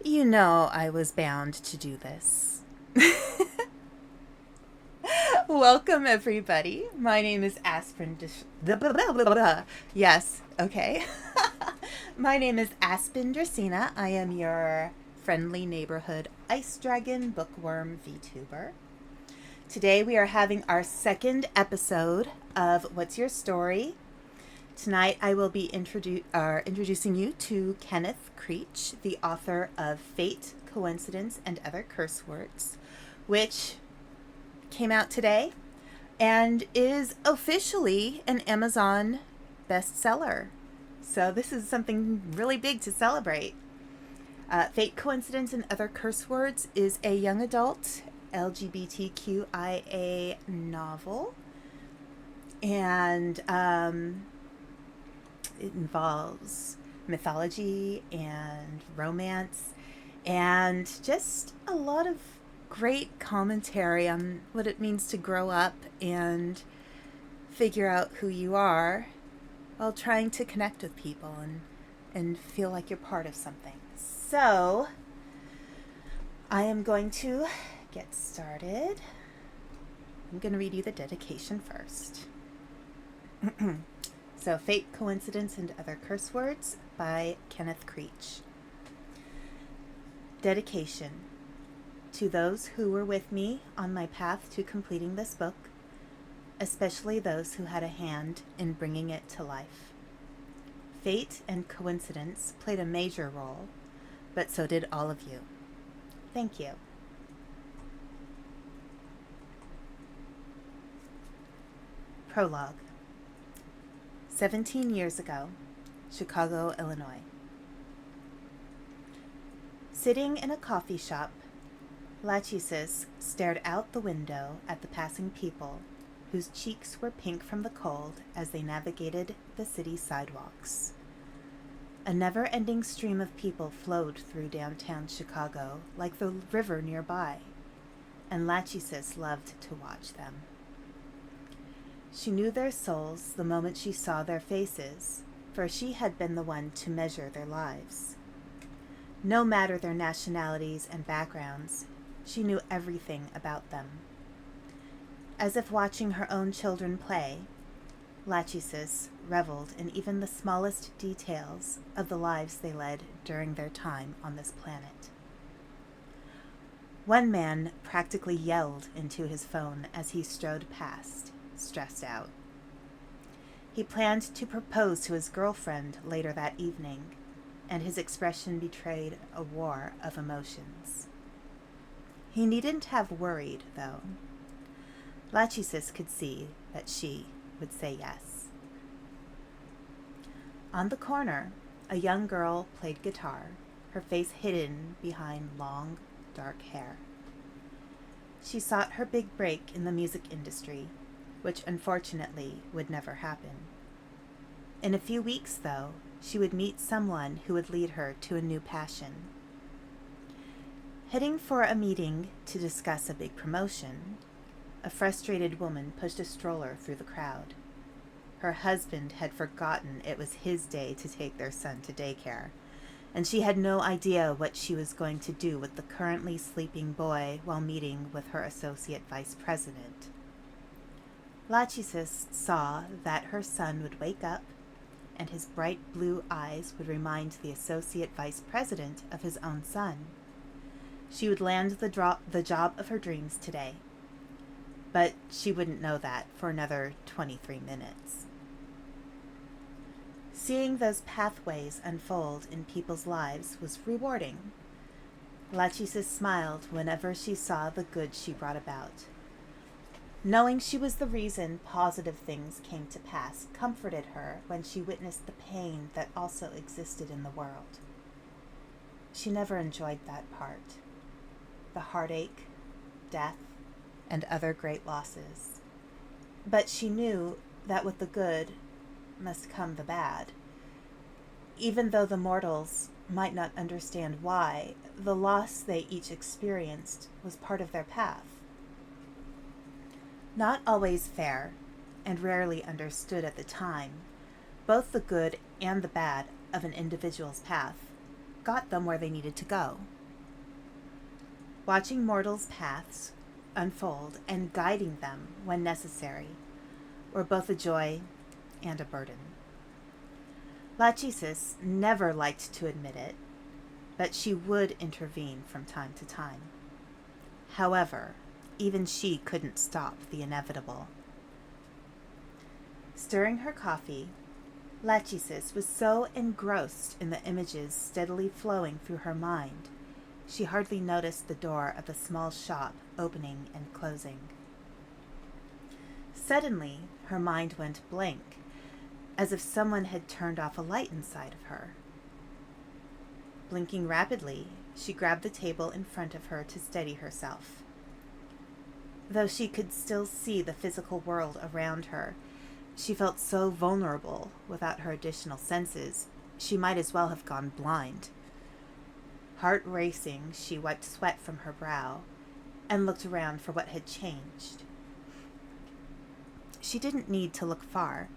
You know I was bound to do this. Welcome, everybody. My name is Aspen. Yes, okay. My name is Aspen Dracena. I am your friendly neighborhood ice dragon bookworm VTuber. Today we are having our second episode of What's Your Story? Tonight I will be introducing you to Kenneth Creech, the author of Fate, Coincidence, and Other Curse Words, which came out today and is officially an Amazon bestseller. So this is something really big to celebrate. Fate, Coincidence, and Other Curse Words is a young adult LGBTQIA novel. And it involves mythology and romance and just a lot of great commentary on what it means to grow up and figure out who you are while trying to connect with people and feel like you're part of something. So I am going to get started. I'm going to read you the dedication first. So, Fate, Coincidence, and Other Curse Words by Kenneth Creech. Dedication. To those who were with me on my path to completing this book, especially those who had a hand in bringing it to life. Fate and coincidence played a major role, but so did all of you. Thank you. Prologue. 17 years ago, Chicago, Illinois. Sitting in a coffee shop, Lachesis stared out the window at the passing people, whose cheeks were pink from the cold as they navigated the city sidewalks. A never-ending stream of people flowed through downtown Chicago like the river nearby, and Lachesis loved to watch them. She knew their souls the moment she saw their faces, for she had been the one to measure their lives. No matter their nationalities and backgrounds, she knew everything about them. As if watching her own children play, Lachesis reveled in even the smallest details of the lives they led during their time on this planet. One man practically yelled into his phone as he strode past, stressed out. He planned to propose to his girlfriend later that evening, and his expression betrayed a war of emotions. He needn't have worried, though. Lachesis could see that she would say yes. On the corner, a young girl played guitar, her face hidden behind long, dark hair. She sought her big break in the music industry, which unfortunately would never happen. In a few weeks, though, she would meet someone who would lead her to a new passion. Heading for a meeting to discuss a big promotion, a frustrated woman pushed a stroller through the crowd. Her husband had forgotten it was his day to take their son to daycare, and she had no idea what she was going to do with the currently sleeping boy while meeting with her associate vice president. Lachesis saw that her son would wake up, and his bright blue eyes would remind the associate vice president of his own son. She would land the job of her dreams today, but she wouldn't know that for another 23 minutes. Seeing those pathways unfold in people's lives was rewarding. Lachesis smiled whenever she saw the good she brought about. Knowing she was the reason positive things came to pass comforted her when she witnessed the pain that also existed in the world. She never enjoyed that part. The heartache, death, and other great losses. But she knew that with the good must come the bad. Even though the mortals might not understand why, the loss they each experienced was part of their path. Not always fair, and rarely understood at the time, both the good and the bad of an individual's path got them where they needed to go. Watching mortals' paths unfold and guiding them when necessary were both a joy and a burden. Lachesis never liked to admit it, but she would intervene from time to time. However, even she couldn't stop the inevitable. Stirring her coffee, Lachesis was so engrossed in the images steadily flowing through her mind, she hardly noticed the door of the small shop opening and closing. Suddenly, her mind went blank, as if someone had turned off a light inside of her. Blinking rapidly, she grabbed the table in front of her to steady herself. Though she could still see the physical world around her, she felt so vulnerable without her additional senses, she might as well have gone blind. Heart racing, she wiped sweat from her brow and looked around for what had changed. She didn't need to look far.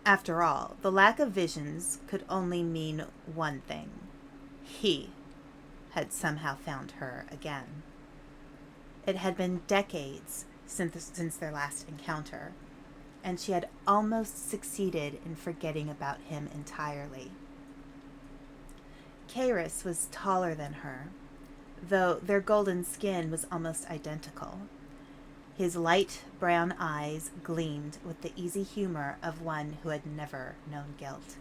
After all, the lack of visions could only mean one thing. He had somehow found her again. It had been decades since their last encounter, and she had almost succeeded in forgetting about him entirely. Kairos was taller than her, though their golden skin was almost identical. His light brown eyes gleamed with the easy humor of one who had never known guilt.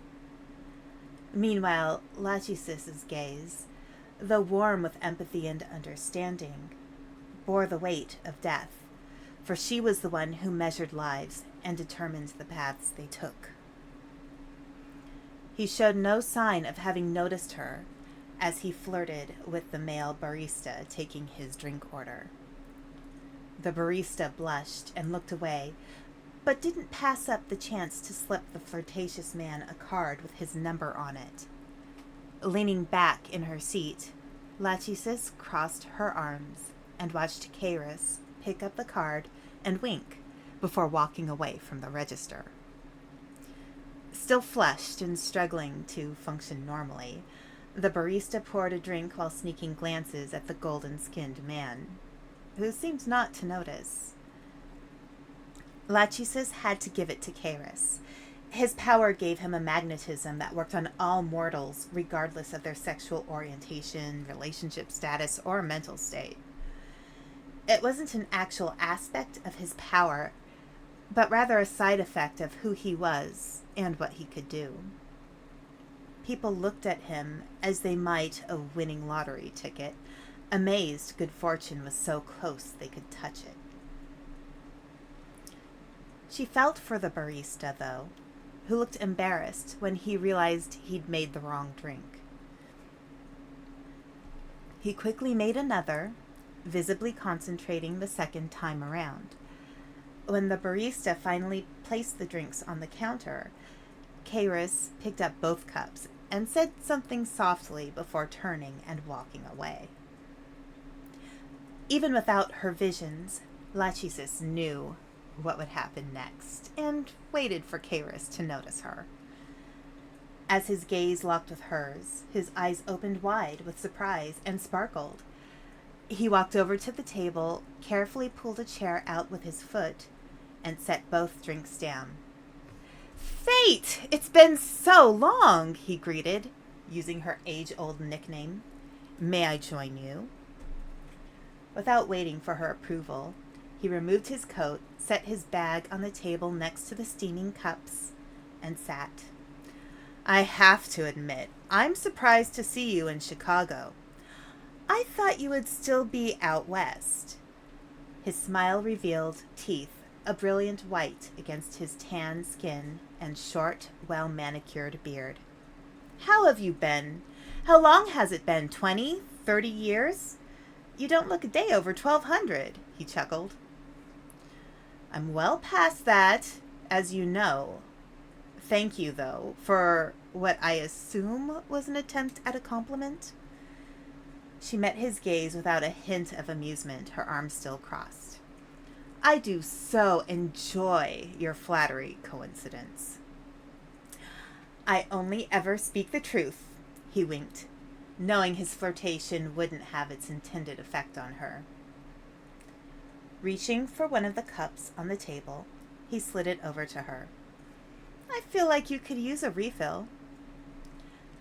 Meanwhile, Lachesis's gaze, though warm with empathy and understanding, bore the weight of death, for she was the one who measured lives and determined the paths they took. He showed no sign of having noticed her as he flirted with the male barista taking his drink order. The barista blushed and looked away, but didn't pass up the chance to slip the flirtatious man a card with his number on it. Leaning back in her seat, Lachesis crossed her arms and watched Kairos pick up the card and wink before walking away from the register. Still flushed and struggling to function normally, the barista poured a drink while sneaking glances at the golden-skinned man, who seemed not to notice. Lachesis had to give it to Kairos. His power gave him a magnetism that worked on all mortals, regardless of their sexual orientation, relationship status, or mental state. It wasn't an actual aspect of his power, but rather a side effect of who he was and what he could do. People looked at him as they might a winning lottery ticket, amazed good fortune was so close they could touch it. She felt for the barista, though, who looked embarrassed when he realized he'd made the wrong drink. He quickly made another, visibly concentrating the second time around. When the barista finally placed the drinks on the counter, Kairos picked up both cups and said something softly before turning and walking away. Even without her visions, Lachesis knew what would happen next and waited for Kairos to notice her. As his gaze locked with hers, his eyes opened wide with surprise and sparkled. He walked over to the table, carefully pulled a chair out with his foot, and set both drinks down. "Fate! It's been so long," he greeted, using her age-old nickname. "May I join you?" Without waiting for her approval, he removed his coat, set his bag on the table next to the steaming cups, and sat. "I have to admit, I'm surprised to see you in Chicago. I thought you would still be out west." His smile revealed teeth, a brilliant white against his tan skin and short, well-manicured beard. "How have you been? How long has it been? 20, 30 years? You don't look a day over 1200, he chuckled. "I'm well past that, as you know. Thank you, though, for what I assume was an attempt at a compliment." She met his gaze without a hint of amusement, her arms still crossed. "I do so enjoy your flattery, coincidence." I only ever speak the truth, he winked, knowing his flirtation wouldn't have its intended effect on her. Reaching for one of the cups on the table, he slid it over to her. I feel like you could use a refill.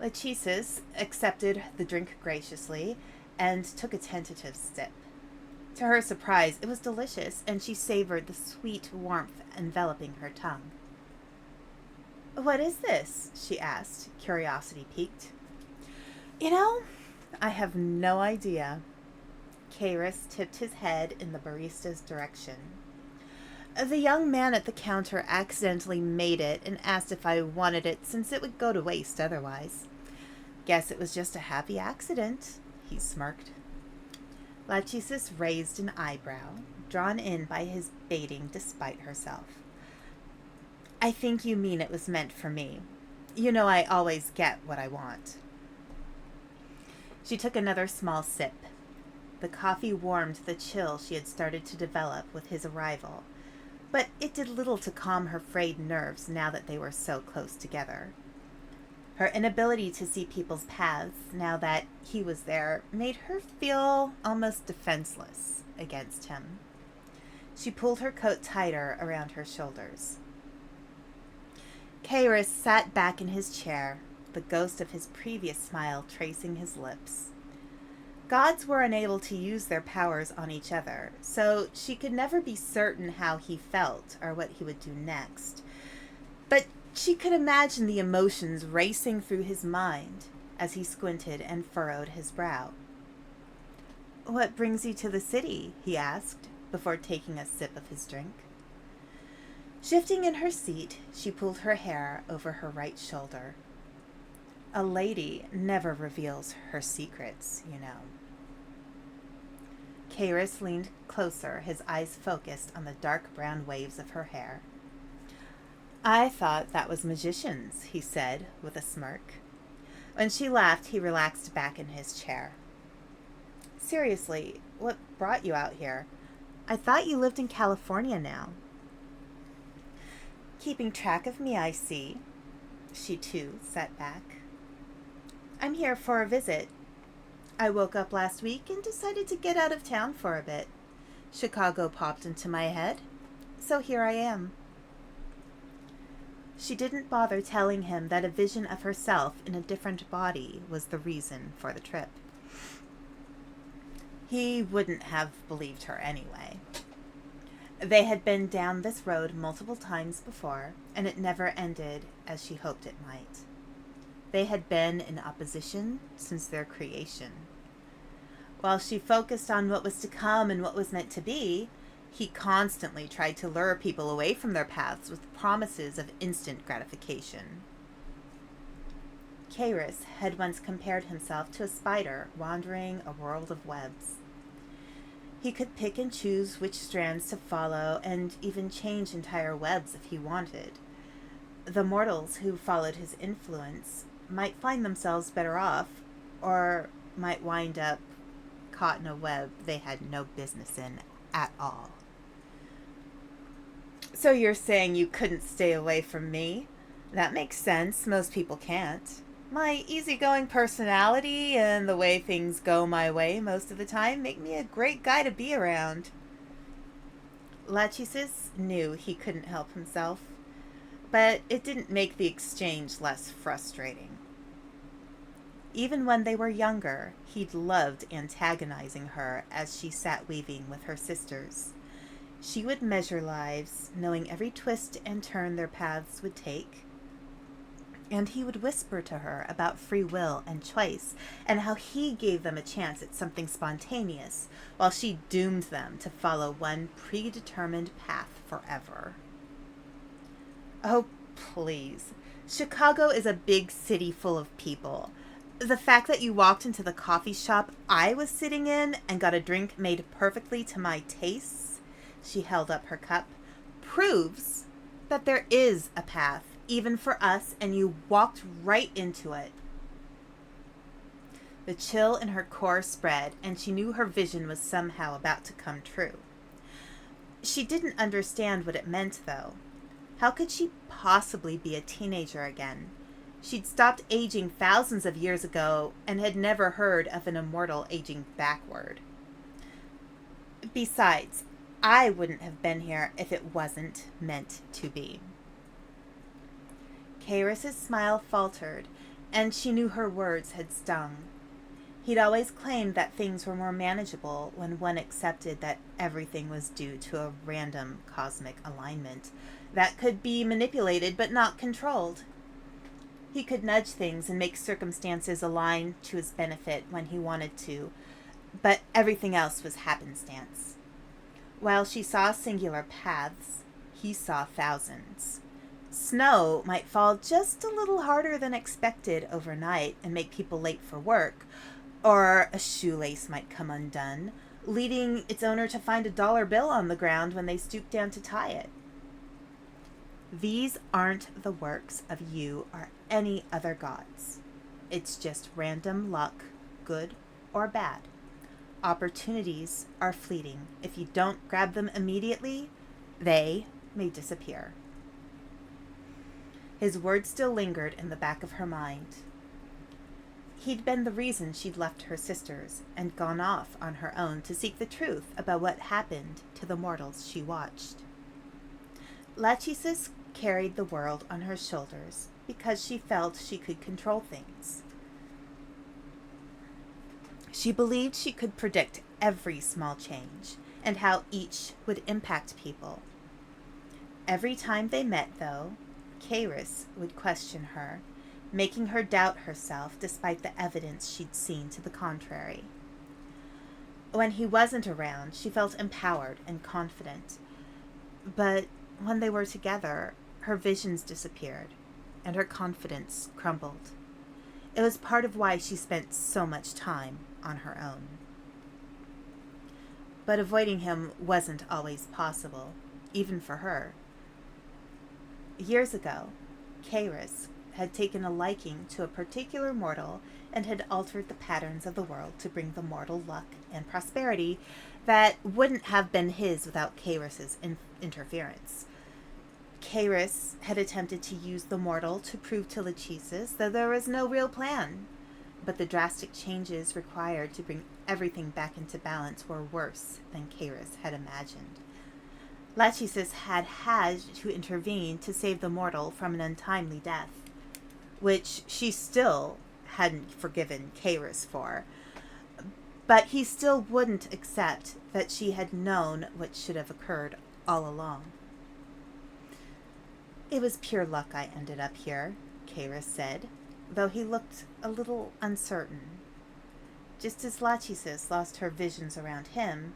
Lachesis accepted the drink graciously and took a tentative sip. To her surprise, it was delicious, and she savored the sweet warmth enveloping her tongue. What is this? She asked, curiosity piqued. I have no idea. Kairos tipped his head in the barista's direction. The young man at the counter accidentally made it and asked if I wanted it since it would go to waste otherwise. Guess it was just a happy accident, he smirked. Lachesis raised an eyebrow, drawn in by his baiting despite herself. I think you mean it was meant for me. You know I always get what I want. She took another small sip. The coffee warmed the chill she had started to develop with his arrival, but it did little to calm her frayed nerves now that they were so close together. Her inability to see people's paths now that he was there made her feel almost defenseless against him. She pulled her coat tighter around her shoulders. Kairos sat back in his chair, the ghost of his previous smile tracing his lips. Gods were unable to use their powers on each other, so she could never be certain how he felt or what he would do next. But she could imagine the emotions racing through his mind as he squinted and furrowed his brow. What brings you to the city? He asked, before taking a sip of his drink. Shifting in her seat, she pulled her hair over her right shoulder. A lady never reveals her secrets, you know. Kairos leaned closer, his eyes focused on the dark brown waves of her hair. I thought that was magicians, he said, with a smirk. When she laughed, he relaxed back in his chair. Seriously, what brought you out here? I thought you lived in California now. Keeping track of me, I see. She, too, sat back. I'm here for a visit. I woke up last week and decided to get out of town for a bit. Chicago popped into my head, so here I am. She didn't bother telling him that a vision of herself in a different body was the reason for the trip. He wouldn't have believed her anyway. They had been down this road multiple times before, and it never ended as she hoped it might. They had been in opposition since their creation. While she focused on what was to come and what was meant to be, he constantly tried to lure people away from their paths with promises of instant gratification. Kairos had once compared himself to a spider wandering a world of webs. He could pick and choose which strands to follow and even change entire webs if he wanted. The mortals who followed his influence might find themselves better off, or might wind up caught in a web they had no business in at all. So you're saying you couldn't stay away from me? That makes sense. Most people can't. My easygoing personality and the way things go my way most of the time make me a great guy to be around. Lachesis knew he couldn't help himself, but it didn't make the exchange less frustrating. Even when they were younger, he'd loved antagonizing her as she sat weaving with her sisters. She would measure lives, knowing every twist and turn their paths would take. And he would whisper to her about free will and choice, and how he gave them a chance at something spontaneous, while she doomed them to follow one predetermined path forever. Oh, please. Chicago is a big city full of people. The fact that you walked into the coffee shop I was sitting in and got a drink made perfectly to my tastes, she held up her cup, proves that there is a path, even for us, and you walked right into it. The chill in her core spread, and she knew her vision was somehow about to come true. She didn't understand what it meant, though. How could she possibly be a teenager again? She'd stopped aging thousands of years ago and had never heard of an immortal aging backward. Besides, I wouldn't have been here if it wasn't meant to be. Karis's smile faltered, and she knew her words had stung. He'd always claimed that things were more manageable when one accepted that everything was due to a random cosmic alignment that could be manipulated but not controlled. He could nudge things and make circumstances align to his benefit when he wanted to, but everything else was happenstance. While she saw singular paths, he saw thousands. Snow might fall just a little harder than expected overnight and make people late for work, or a shoelace might come undone, leading its owner to find a dollar bill on the ground when they stooped down to tie it. These aren't the works of you or any other gods. It's just random luck, good or bad. Opportunities are fleeting. If you don't grab them immediately, they may disappear. His words still lingered in the back of her mind. He'd been the reason she'd left her sisters and gone off on her own to seek the truth about what happened to the mortals she watched. Lachesis carried the world on her shoulders because she felt she could control things. She believed she could predict every small change and how each would impact people. Every time they met, though, Karis would question her, making her doubt herself despite the evidence she'd seen to the contrary. When he wasn't around, she felt empowered and confident. But when they were together, her visions disappeared, and her confidence crumbled. It was part of why she spent so much time on her own. But avoiding him wasn't always possible, even for her. Years ago, Karis had taken a liking to a particular mortal and had altered the patterns of the world to bring the mortal luck and prosperity that wouldn't have been his without Karis's interference. Karis had attempted to use the mortal to prove to Lachesis that there was no real plan, but the drastic changes required to bring everything back into balance were worse than Karis had imagined. Lachesis had to intervene to save the mortal from an untimely death, which she still hadn't forgiven Karis for, but he still wouldn't accept that she had known what should have occurred all along. "It was pure luck I ended up here," Karis said, though he looked a little uncertain. Just as Lachesis lost her visions around him,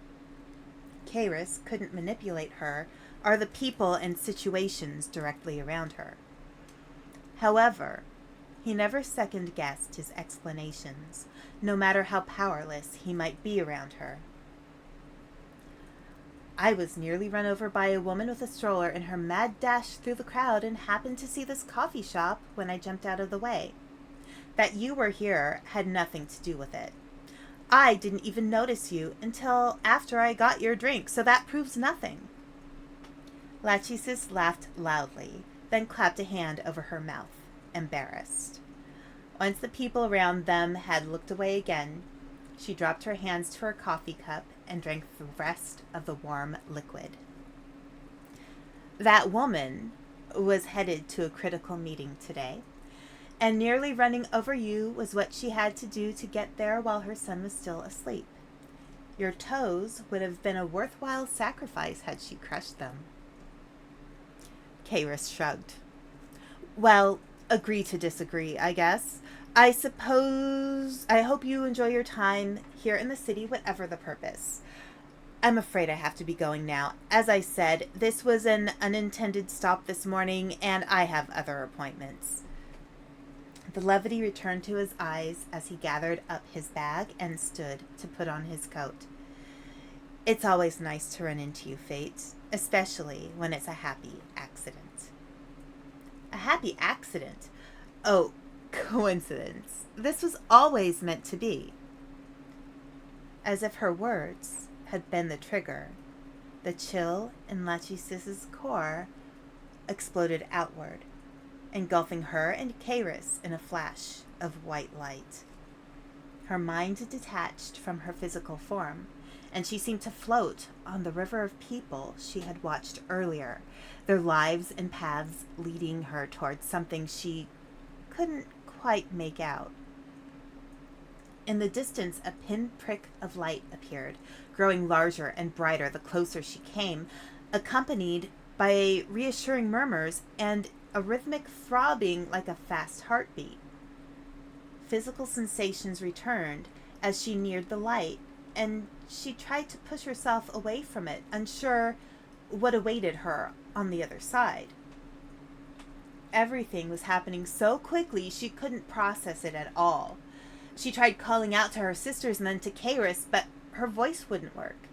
Karis couldn't manipulate her or the people and situations directly around her. However, he never second-guessed his explanations, no matter how powerless he might be around her. "I was nearly run over by a woman with a stroller in her mad dash through the crowd and happened to see this coffee shop when I jumped out of the way. That you were here had nothing to do with it. I didn't even notice you until after I got your drink, so that proves nothing." Lachesis laughed loudly, then clapped a hand over her mouth, embarrassed. Once the people around them had looked away again, she dropped her hands to her coffee cup and drank the rest of the warm liquid. "That woman was headed to a critical meeting today, and nearly running over you was what she had to do to get there while her son was still asleep. Your toes would have been a worthwhile sacrifice had she crushed them." Karis shrugged. "Well, agree to disagree, I guess. I hope you enjoy your time here in the city, whatever the purpose. I'm afraid I have to be going now. As I said, this was an unintended stop this morning, and I have other appointments." The levity returned to his eyes as he gathered up his bag and stood to put on his coat. "It's always nice to run into you, Fate, especially when it's a happy accident." "A happy accident? Oh, coincidence. This was always meant to be." As if her words had been the trigger, the chill in Lachesis's core exploded outward. engulfing her and Kairos in a flash of white light. Her mind detached from her physical form, and she seemed to float on the river of people she had watched earlier, their lives and paths leading her towards something she couldn't quite make out. In the distance, a pinprick of light appeared, growing larger and brighter the closer she came, accompanied by reassuring murmurs and a rhythmic throbbing like a fast heartbeat. Physical sensations returned as she neared the light, and she tried to push herself away from it, unsure what awaited her on the other side. Everything was happening so quickly she couldn't process it at all. She tried calling out to her sisters and then to Kairos, but her voice wouldn't work.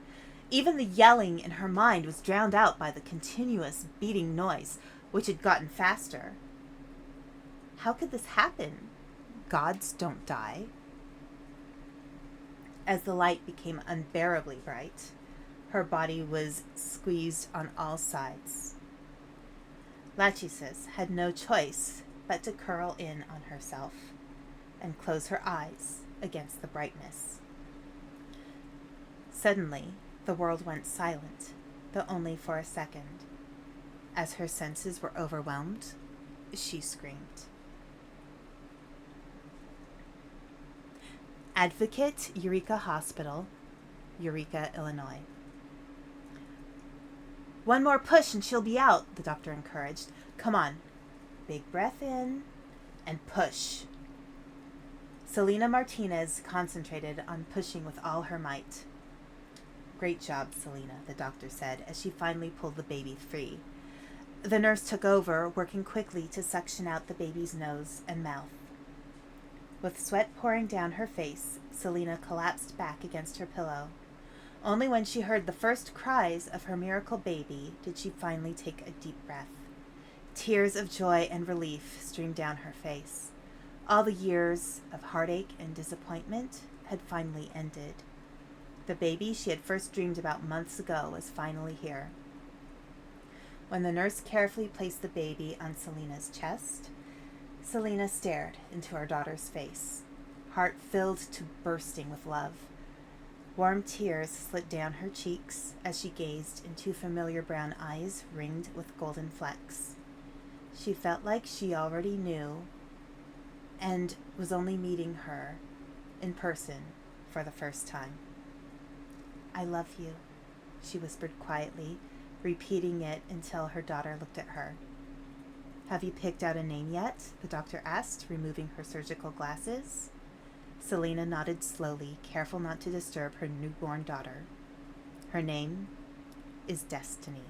Even the yelling in her mind was drowned out by the continuous beating noise, which had gotten faster. How could this happen? Gods don't die. As the light became unbearably bright, her body was squeezed on all sides. Lachesis had no choice but to curl in on herself and close her eyes against the brightness. Suddenly, the world went silent, though only for a second. As her senses were overwhelmed, she screamed. Advocate Eureka Hospital, Eureka, Illinois. "One more push and she'll be out," the doctor encouraged. "Come on. Big breath in and push." Selena Martinez concentrated on pushing with all her might. "Great job, Selena," the doctor said as she finally pulled the baby free. The nurse took over, working quickly to suction out the baby's nose and mouth. With sweat pouring down her face, Selena collapsed back against her pillow. Only when she heard the first cries of her miracle baby did she finally take a deep breath. Tears of joy and relief streamed down her face. All the years of heartache and disappointment had finally ended. The baby she had first dreamed about months ago was finally here. When the nurse carefully placed the baby on Selena's chest, Selena stared into her daughter's face, heart filled to bursting with love. Warm tears slid down her cheeks as she gazed into familiar brown eyes ringed with golden flecks. She felt like she already knew and was only meeting her in person for the first time. "I love you," she whispered quietly, repeating it until her daughter looked at her. "Have you picked out a name yet?" the doctor asked, removing her surgical glasses. Selena nodded slowly, careful not to disturb her newborn daughter. "Her name is Destiny."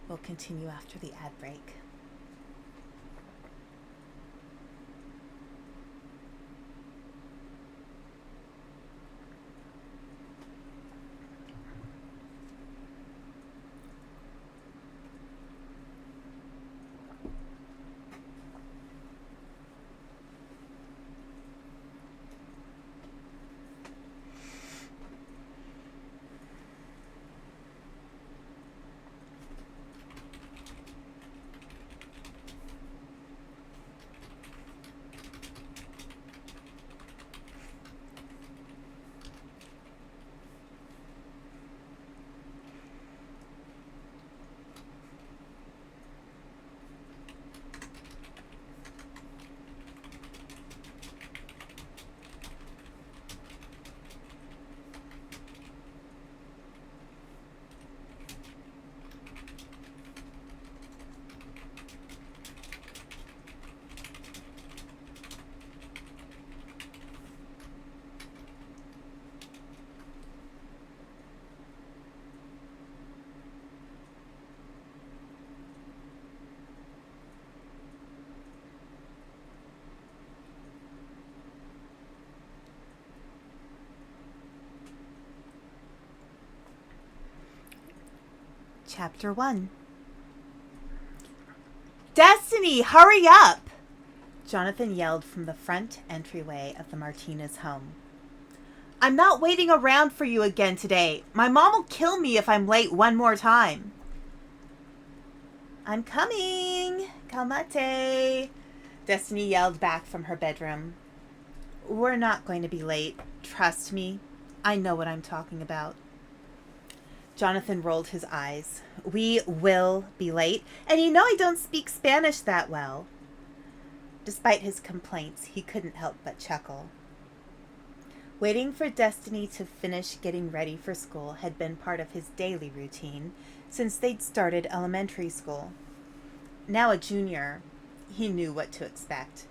We'll continue after the ad break. Chapter 1. "Destiny, hurry up!" Jonathan yelled from the front entryway of the Martinez home. I'm not waiting around for you again today. My mom will kill me if I'm late one more time. I'm coming. Calmate. Destiny yelled back from her bedroom. We're not going to be late. Trust me. I know what I'm talking about. Jonathan rolled his eyes. We will be late, and you know I don't speak Spanish that well. Despite his complaints, he couldn't help but chuckle. Waiting for Destiny to finish getting ready for school had been part of his daily routine since they'd started elementary school. Now a junior, he knew what to expect.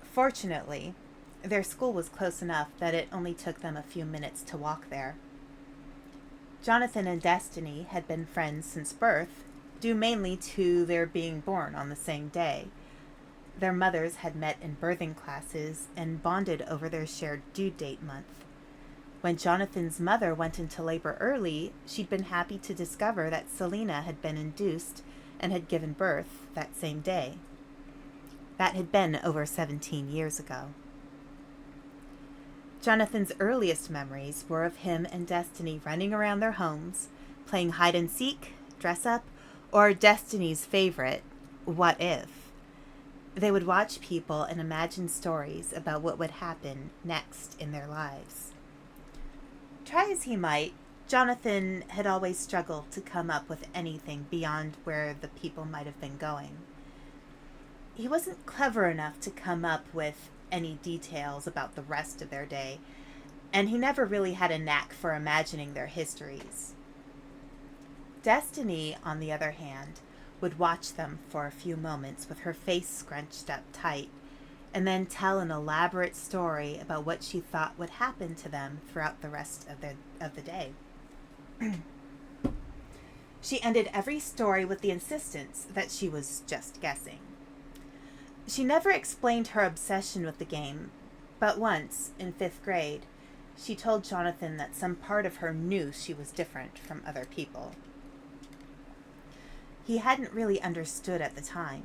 Fortunately, their school was close enough that it only took them a few minutes to walk there. Jonathan and Destiny had been friends since birth, due mainly to their being born on the same day. Their mothers had met in birthing classes and bonded over their shared due date month. When Jonathan's mother went into labor early, she'd been happy to discover that Selena had been induced and had given birth that same day. That had been over 17 years ago. Jonathan's earliest memories were of him and Destiny running around their homes, playing hide-and-seek, dress-up, or Destiny's favorite, What If? They would watch people and imagine stories about what would happen next in their lives. Try as he might, Jonathan had always struggled to come up with anything beyond where the people might have been going. He wasn't clever enough to come up with any details about the rest of their day, and he never really had a knack for imagining their histories. Destiny, on the other hand, would watch them for a few moments with her face scrunched up tight, and then tell an elaborate story about what she thought would happen to them throughout the rest of the day. She ended every story with the insistence that she was just guessing. She never explained her obsession with the game, but once, in 5th grade, she told Jonathan that some part of her knew she was different from other people. He hadn't really understood at the time.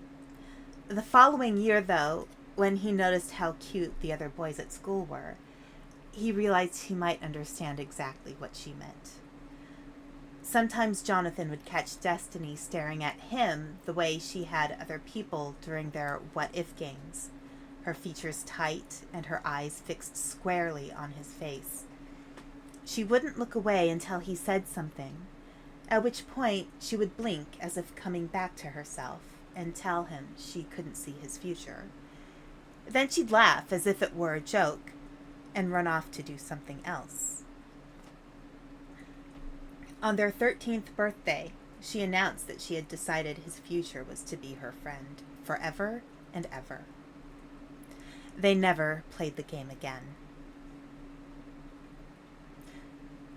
The following year, though, when he noticed how cute the other boys at school were, he realized he might understand exactly what she meant. Sometimes Jonathan would catch Destiny staring at him the way she had other people during their what-if games, her features tight and her eyes fixed squarely on his face. She wouldn't look away until he said something, at which point she would blink as if coming back to herself and tell him she couldn't see his future. Then she'd laugh as if it were a joke and run off to do something else. On their 13th birthday, she announced that she had decided his future was to be her friend, forever and ever. They never played the game again.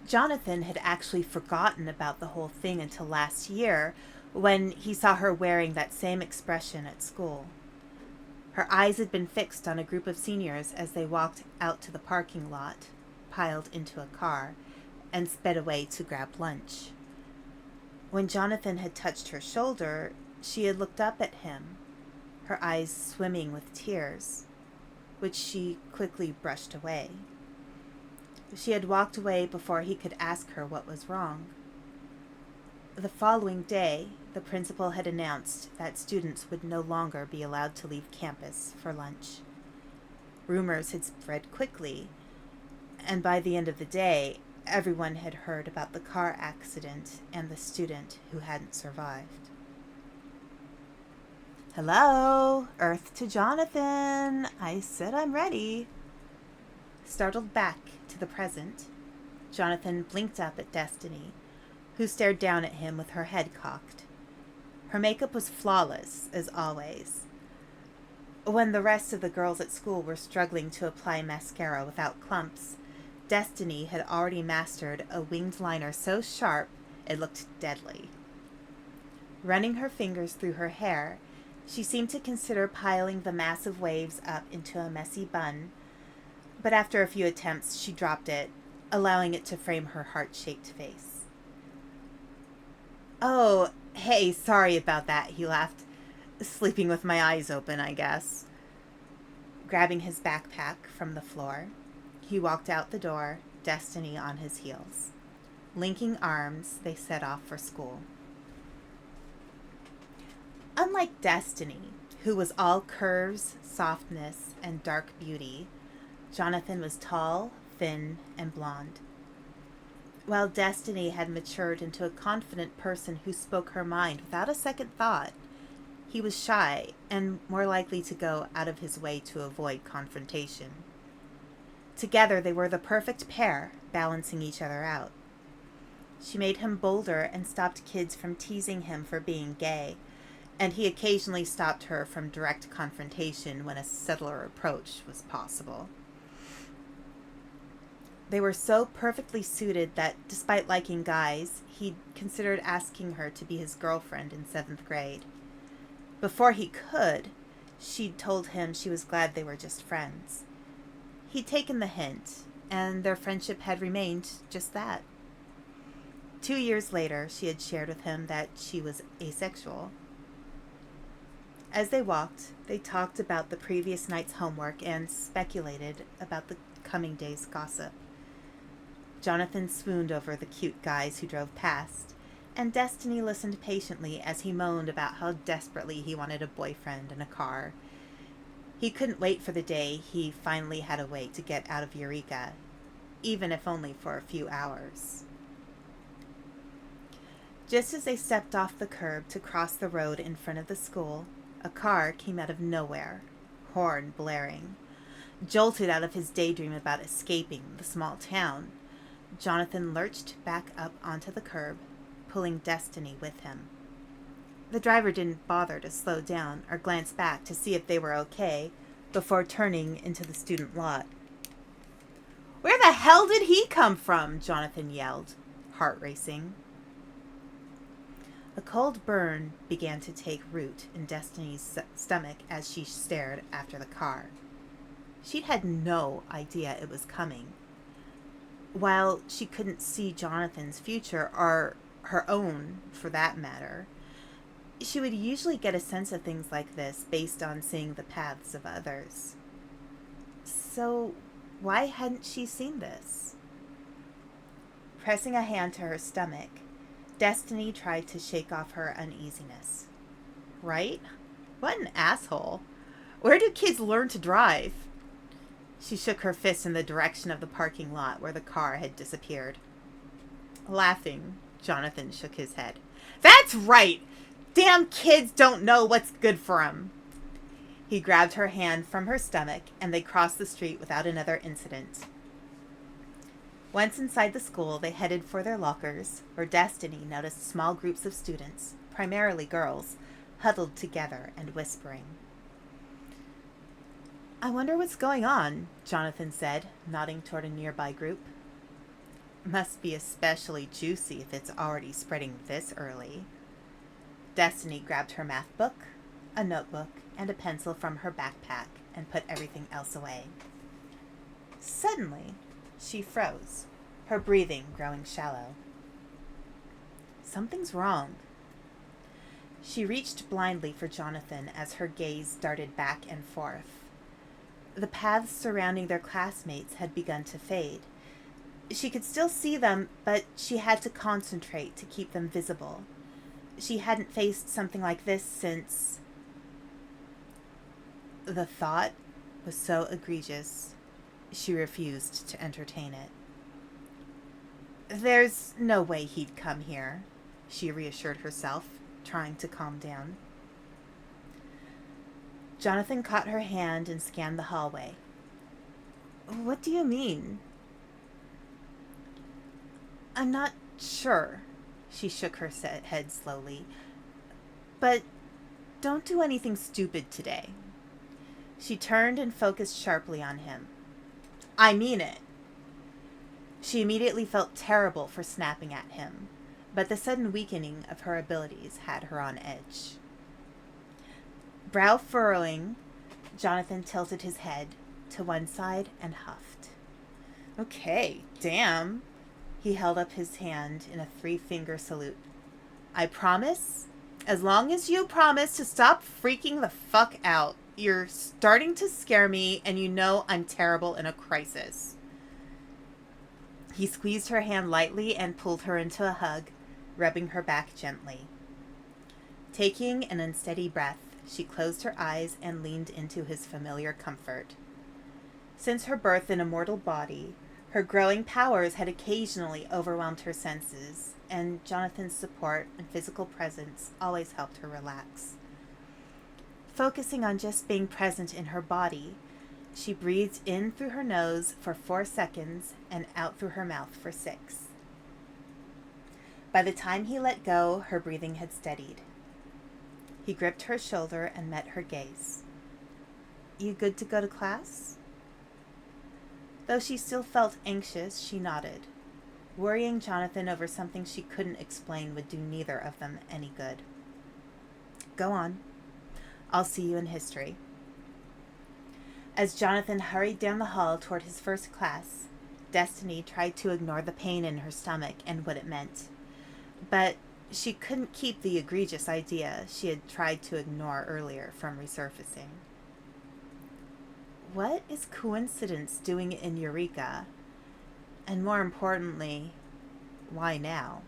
Jonathan had actually forgotten about the whole thing until last year, when he saw her wearing that same expression at school. Her eyes had been fixed on a group of seniors as they walked out to the parking lot, piled into a car, and sped away to grab lunch. When Jonathan had touched her shoulder, she had looked up at him, her eyes swimming with tears, which she quickly brushed away. She had walked away before he could ask her what was wrong. The following day, the principal had announced that students would no longer be allowed to leave campus for lunch. Rumors had spread quickly, and by the end of the day, everyone had heard about the car accident and the student who hadn't survived. Hello, Earth to Jonathan. I said I'm ready. Startled back to the present, Jonathan blinked up at Destiny, who stared down at him with her head cocked. Her makeup was flawless, as always. When the rest of the girls at school were struggling to apply mascara without clumps, Destiny had already mastered a winged liner so sharp it looked deadly. Running her fingers through her hair, she seemed to consider piling the massive waves up into a messy bun, but after a few attempts she dropped it, allowing it to frame her heart-shaped face. Oh, hey, sorry about that, he laughed. Sleeping with my eyes open, I guess. Grabbing his backpack from the floor, he walked out the door, Destiny on his heels. Linking arms, they set off for school. Unlike Destiny, who was all curves, softness, and dark beauty, Jonathan was tall, thin, and blonde. While Destiny had matured into a confident person who spoke her mind without a second thought, he was shy and more likely to go out of his way to avoid confrontation. Together they were the perfect pair, balancing each other out. She made him bolder and stopped kids from teasing him for being gay, and he occasionally stopped her from direct confrontation when a subtler approach was possible. They were so perfectly suited that, despite liking guys, he considered asking her to be his girlfriend in 7th grade. Before he could, she'd told him she was glad they were just friends. He'd taken the hint, and their friendship had remained just that. 2 years later, she had shared with him that she was asexual. As they walked, they talked about the previous night's homework and speculated about the coming day's gossip. Jonathan swooned over the cute guys who drove past, and Destiny listened patiently as he moaned about how desperately he wanted a boyfriend and a car. He couldn't wait for the day he finally had a way to get out of Eureka, even if only for a few hours. Just as they stepped off the curb to cross the road in front of the school, a car came out of nowhere, horn blaring. Jolted out of his daydream about escaping the small town, Jonathan lurched back up onto the curb, pulling Destiny with him. The driver didn't bother to slow down or glance back to see if they were okay before turning into the student lot. "Where the hell did he come from?" Jonathan yelled, heart racing. A cold burn began to take root in Destiny's stomach as she stared after the car. She'd had no idea it was coming. While she couldn't see Jonathan's future, or her own for that matter, she would usually get a sense of things like this based on seeing the paths of others. So why hadn't she seen this? Pressing a hand to her stomach, Destiny tried to shake off her uneasiness. Right? What an asshole. Where do kids learn to drive? She shook her fist in the direction of the parking lot where the car had disappeared. Laughing, Jonathan shook his head. "That's right! Damn kids don't know what's good for 'em." He grabbed her hand from her stomach, and they crossed the street without another incident. Once inside the school, they headed for their lockers, where Destiny noticed small groups of students, primarily girls, huddled together and whispering. "I wonder what's going on," Jonathan said, nodding toward a nearby group. "Must be especially juicy if it's already spreading this early." Destiny grabbed her math book, a notebook, and a pencil from her backpack and put everything else away. Suddenly, she froze, her breathing growing shallow. Something's wrong. She reached blindly for Jonathan as her gaze darted back and forth. The paths surrounding their classmates had begun to fade. She could still see them, but she had to concentrate to keep them visible. She hadn't faced something like this since... The thought was so egregious, she refused to entertain it. "There's no way he'd come here," she reassured herself, trying to calm down. Jonathan caught her hand and scanned the hallway. "What do you mean?" "I'm not sure," she shook her head slowly. "But don't do anything stupid today." She turned and focused sharply on him. "I mean it." She immediately felt terrible for snapping at him, but the sudden weakening of her abilities had her on edge. Brow furrowing, Jonathan tilted his head to one side and huffed. "Okay, damn." He held up his hand in a 3-finger salute. "I promise, as long as you promise to stop freaking the fuck out." You're starting to scare me, and you know I'm terrible in a crisis. He squeezed her hand lightly and pulled her into a hug, rubbing her back gently. Taking an unsteady breath, she closed her eyes and leaned into his familiar comfort. Since her birth in a mortal body, her growing powers had occasionally overwhelmed her senses, and Jonathan's support and physical presence always helped her relax. Focusing on just being present in her body, she breathed in through her nose for 4 seconds and out through her mouth for 6. By the time he let go, her breathing had steadied. He gripped her shoulder and met her gaze. "You good to go to class?" Though she still felt anxious, she nodded. Worrying Jonathan over something she couldn't explain would do neither of them any good. "Go on. I'll see you in history." As Jonathan hurried down the hall toward his first class, Destiny tried to ignore the pain in her stomach and what it meant. But she couldn't keep the egregious idea she had tried to ignore earlier from resurfacing. What is coincidence doing in Eureka? And more importantly, why now?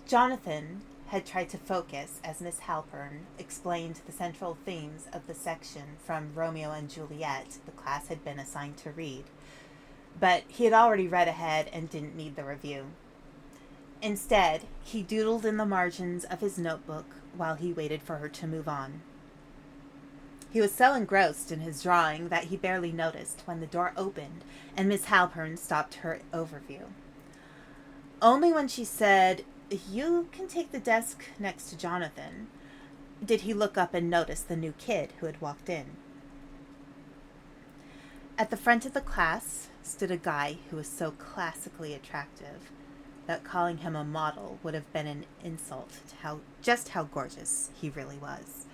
Jonathan had tried to focus as Miss Halpern explained the central themes of the section from Romeo and Juliet the class had been assigned to read, but he had already read ahead and didn't need the review. Instead, he doodled in the margins of his notebook while he waited for her to move on. He was so engrossed in his drawing that he barely noticed when the door opened and Miss Halpern stopped her overview. Only when she said, "You can take the desk next to Jonathan," did he look up and notice the new kid who had walked in. At the front of the class stood a guy who was so classically attractive that calling him a model would have been an insult to just how gorgeous he really was.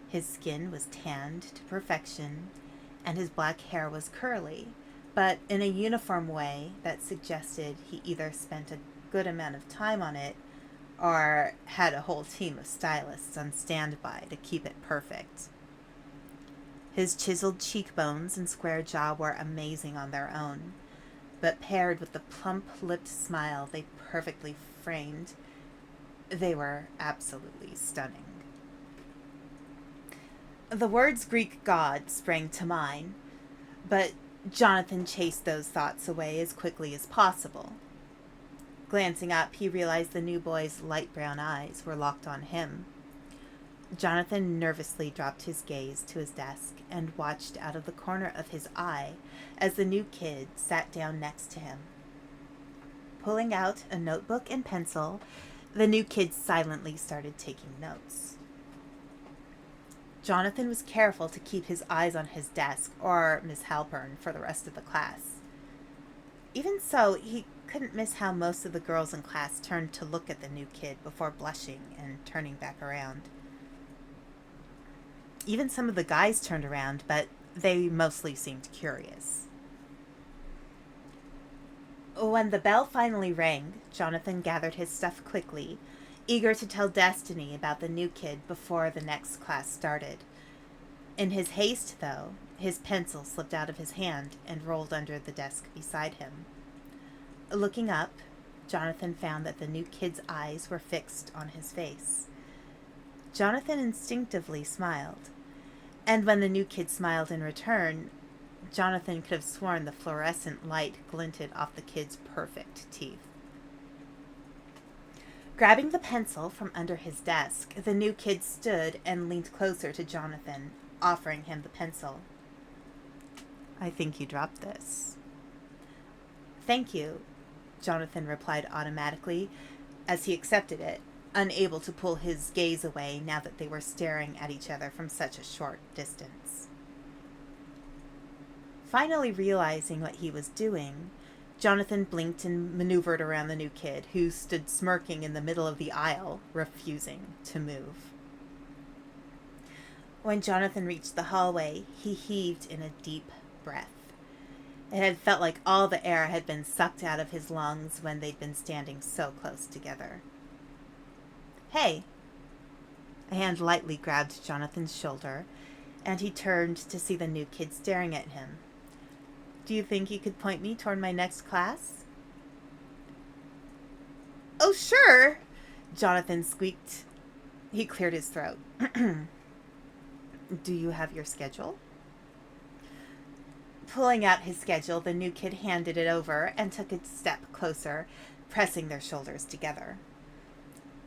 His skin was tanned to perfection, and his black hair was curly, but in a uniform way that suggested he either spent a good amount of time on it or had a whole team of stylists on standby to keep it perfect. His chiseled cheekbones and square jaw were amazing on their own, but paired with the plump-lipped smile they perfectly framed, they were absolutely stunning. The words Greek god sprang to mind, but Jonathan chased those thoughts away as quickly as possible. Glancing up, he realized the new boy's light brown eyes were locked on him. Jonathan nervously dropped his gaze to his desk and watched out of the corner of his eye as the new kid sat down next to him. Pulling out a notebook and pencil, the new kid silently started taking notes. Jonathan was careful to keep his eyes on his desk or Miss Halpern for the rest of the class. Even so, he couldn't miss how most of the girls in class turned to look at the new kid before blushing and turning back around. Even some of the guys turned around, but they mostly seemed curious. When the bell finally rang, Jonathan gathered his stuff quickly, eager to tell Destiny about the new kid before the next class started. In his haste, though, his pencil slipped out of his hand and rolled under the desk beside him. Looking up, Jonathan found that the new kid's eyes were fixed on his face. Jonathan instinctively smiled, and when the new kid smiled in return, Jonathan could have sworn the fluorescent light glinted off the kid's perfect teeth. Grabbing the pencil from under his desk, the new kid stood and leaned closer to Jonathan, offering him the pencil. "I think you dropped this." "Thank you," Jonathan replied automatically as he accepted it, unable to pull his gaze away now that they were staring at each other from such a short distance. Finally realizing what he was doing, Jonathan blinked and maneuvered around the new kid, who stood smirking in the middle of the aisle, refusing to move. When Jonathan reached the hallway, he heaved in a deep breath. It had felt like all the air had been sucked out of his lungs when they'd been standing so close together. "Hey, A hand lightly grabbed Jonathan's shoulder, and he turned to see the new kid staring at him. "Do you think you could point me toward my next class?" "Oh, sure," Jonathan squeaked. He cleared his throat. "Do you have your schedule?" Pulling out his schedule, the new kid handed it over and took a step closer, pressing their shoulders together.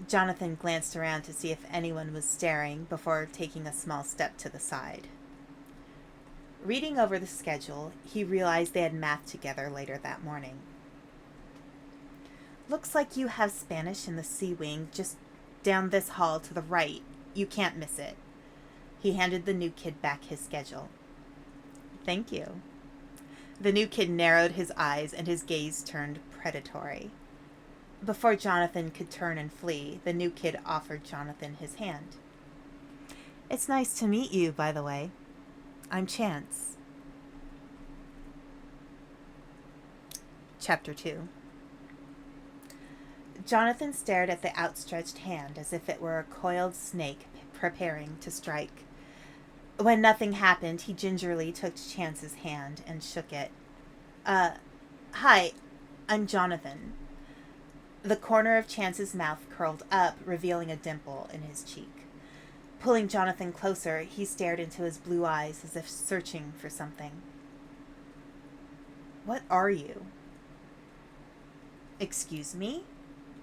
Jonathan glanced around to see if anyone was staring before taking a small step to the side. Reading over the schedule, he realized they had math together later that morning. "Looks like you have Spanish in the C wing just down this hall to the right. You can't miss it." He handed the new kid back his schedule. "Thank you." The new kid narrowed his eyes and his gaze turned predatory. Before Jonathan could turn and flee, the new kid offered Jonathan his hand. "It's nice to meet you, by the way. I'm Chance." Chapter 2. Jonathan stared at the outstretched hand as if it were a coiled snake preparing to strike. When nothing happened, he gingerly took Chance's hand and shook it. Hi, I'm Jonathan." The corner of Chance's mouth curled up, revealing a dimple in his cheek. Pulling Jonathan closer, he stared into his blue eyes as if searching for something. "What are you?" "Excuse me?"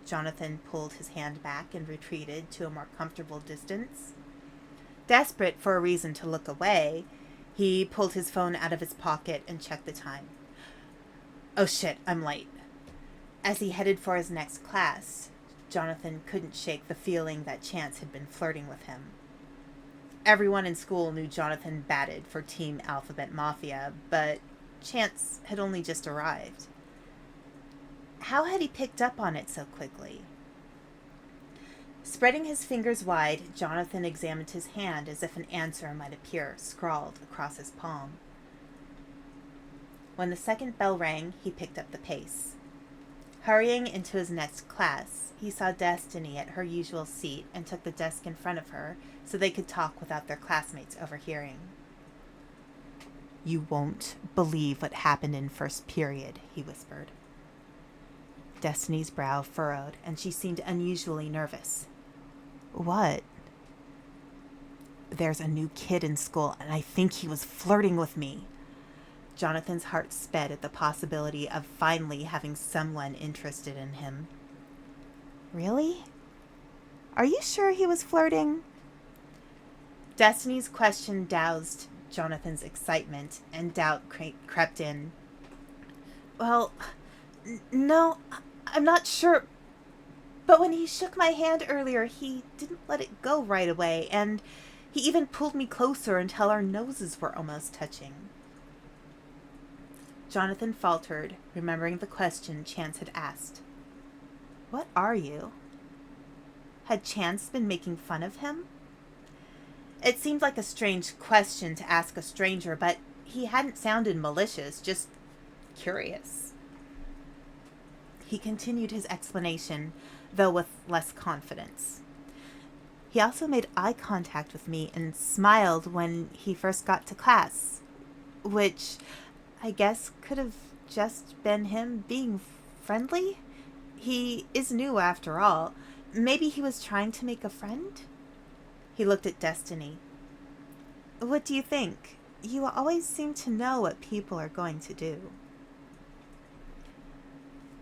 Jonathan pulled his hand back and retreated to a more comfortable distance. Desperate for a reason to look away, he pulled his phone out of his pocket and checked the time. "Oh shit, I'm late." As he headed for his next class, Jonathan couldn't shake the feeling that Chance had been flirting with him. Everyone in school knew Jonathan batted for Team Alphabet Mafia, but Chance had only just arrived. How had he picked up on it so quickly? Spreading his fingers wide, Jonathan examined his hand as if an answer might appear scrawled across his palm. When the second bell rang, he picked up the pace. Hurrying into his next class, he saw Destiny at her usual seat and took the desk in front of her so they could talk without their classmates overhearing. "You won't believe what happened in first period," he whispered. Destiny's brow furrowed, and she seemed unusually nervous. "What?" "There's a new kid in school, and I think he was flirting with me." Jonathan's heart sped at the possibility of finally having someone interested in him. "Really? Are you sure he was flirting?" Destiny's question doused Jonathan's excitement, and doubt crept in. "Well, no, I'm not sure. But when he shook my hand earlier, he didn't let it go right away, and he even pulled me closer until our noses were almost touching." Jonathan faltered, remembering the question Chance had asked. "What are you?" Had Chance been making fun of him? It seemed like a strange question to ask a stranger, but he hadn't sounded malicious, just curious. He continued his explanation, though with less confidence. "He also made eye contact with me and smiled when he first got to class, which I guess could have just been him being friendly. He is new after all. Maybe he was trying to make a friend?" He looked at Destiny. "What do you think? You always seem to know what people are going to do."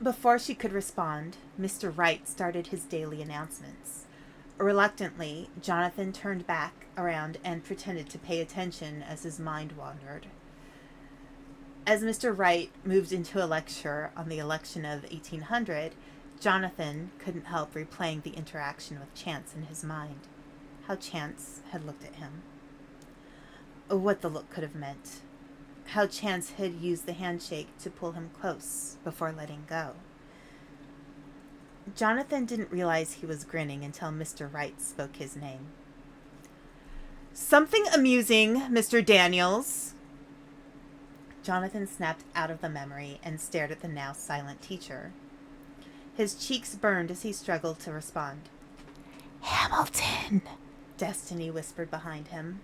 Before she could respond, Mr. Wright started his daily announcements. Reluctantly, Jonathan turned back around and pretended to pay attention as his mind wandered. As Mr. Wright moved into a lecture on the election of 1800, Jonathan couldn't help replaying the interaction with Chance in his mind. How Chance had looked at him. What the look could have meant. How Chance had used the handshake to pull him close before letting go. Jonathan didn't realize he was grinning until Mr. Wright spoke his name. "Something amusing, Mr. Daniels." Jonathan snapped out of the memory and stared at the now silent teacher. His cheeks burned as he struggled to respond. "Hamilton," Destiny whispered behind him.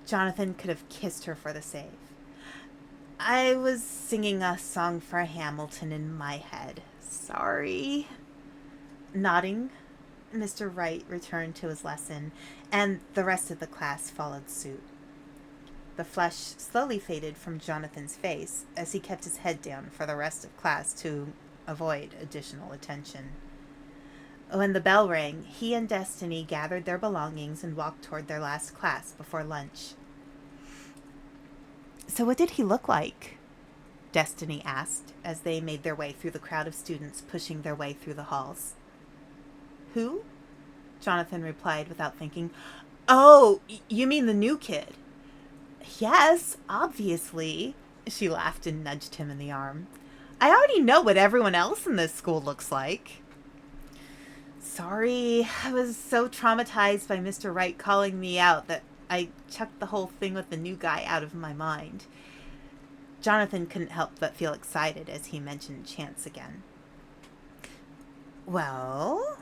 Jonathan could have kissed her for the save. I was singing a song for Hamilton in my head. Sorry. Nodding, Mr. Wright returned to his lesson, and the rest of the class followed suit. The flush slowly faded from Jonathan's face as he kept his head down for the rest of class to avoid additional attention. When the bell rang, he and Destiny gathered their belongings and walked toward their last class before lunch. So what did he look like? Destiny asked as they made their way through the crowd of students pushing their way through the halls. Who? Jonathan replied without thinking. Oh, you mean the new kid? Yes, obviously. She laughed and nudged him in the arm. I already know what everyone else in this school looks like. Sorry, I was so traumatized by Mr. Wright calling me out that I chucked the whole thing with the new guy out of my mind. Jonathan couldn't help but feel excited as he mentioned Chance again. Well,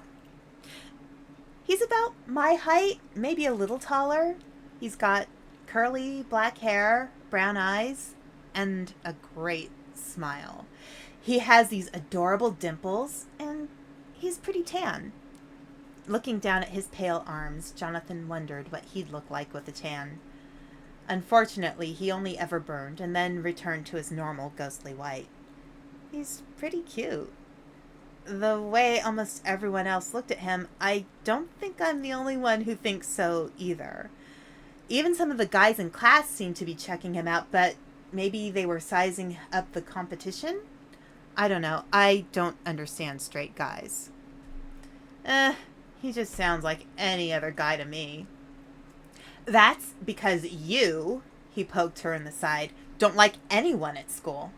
he's about my height, maybe a little taller. He's got curly black hair, brown eyes, and a great smile. He has these adorable dimples, and he's pretty tan. Looking down at his pale arms, Jonathan wondered what he'd look like with a tan. Unfortunately, he only ever burned and then returned to his normal ghostly white. He's pretty cute. The way almost everyone else looked at him, I don't think I'm the only one who thinks so either. Even some of the guys in class seemed to be checking him out, but maybe they were sizing up the competition? I don't know. I don't understand straight guys. He just sounds like any other guy to me. That's because you, he poked her in the side, don't like anyone at school.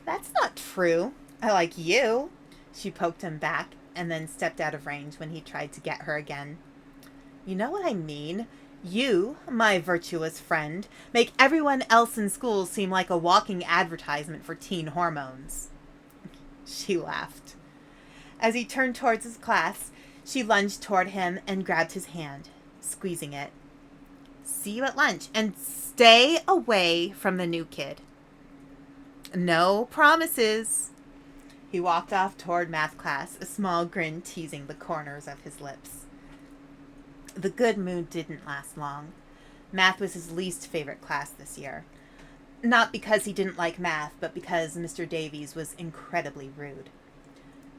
That's not true. I like you. She poked him back and then stepped out of range when he tried to get her again. You know what I mean? You, my virtuous friend, make everyone else in school seem like a walking advertisement for teen hormones. She laughed. As he turned towards his class, she lunged toward him and grabbed his hand, squeezing it. See you at lunch, and stay away from the new kid. No promises. He walked off toward math class, a small grin teasing the corners of his lips. The good mood didn't last long. Math was his least favorite class this year. Not because he didn't like math, but because Mr. Davies was incredibly rude.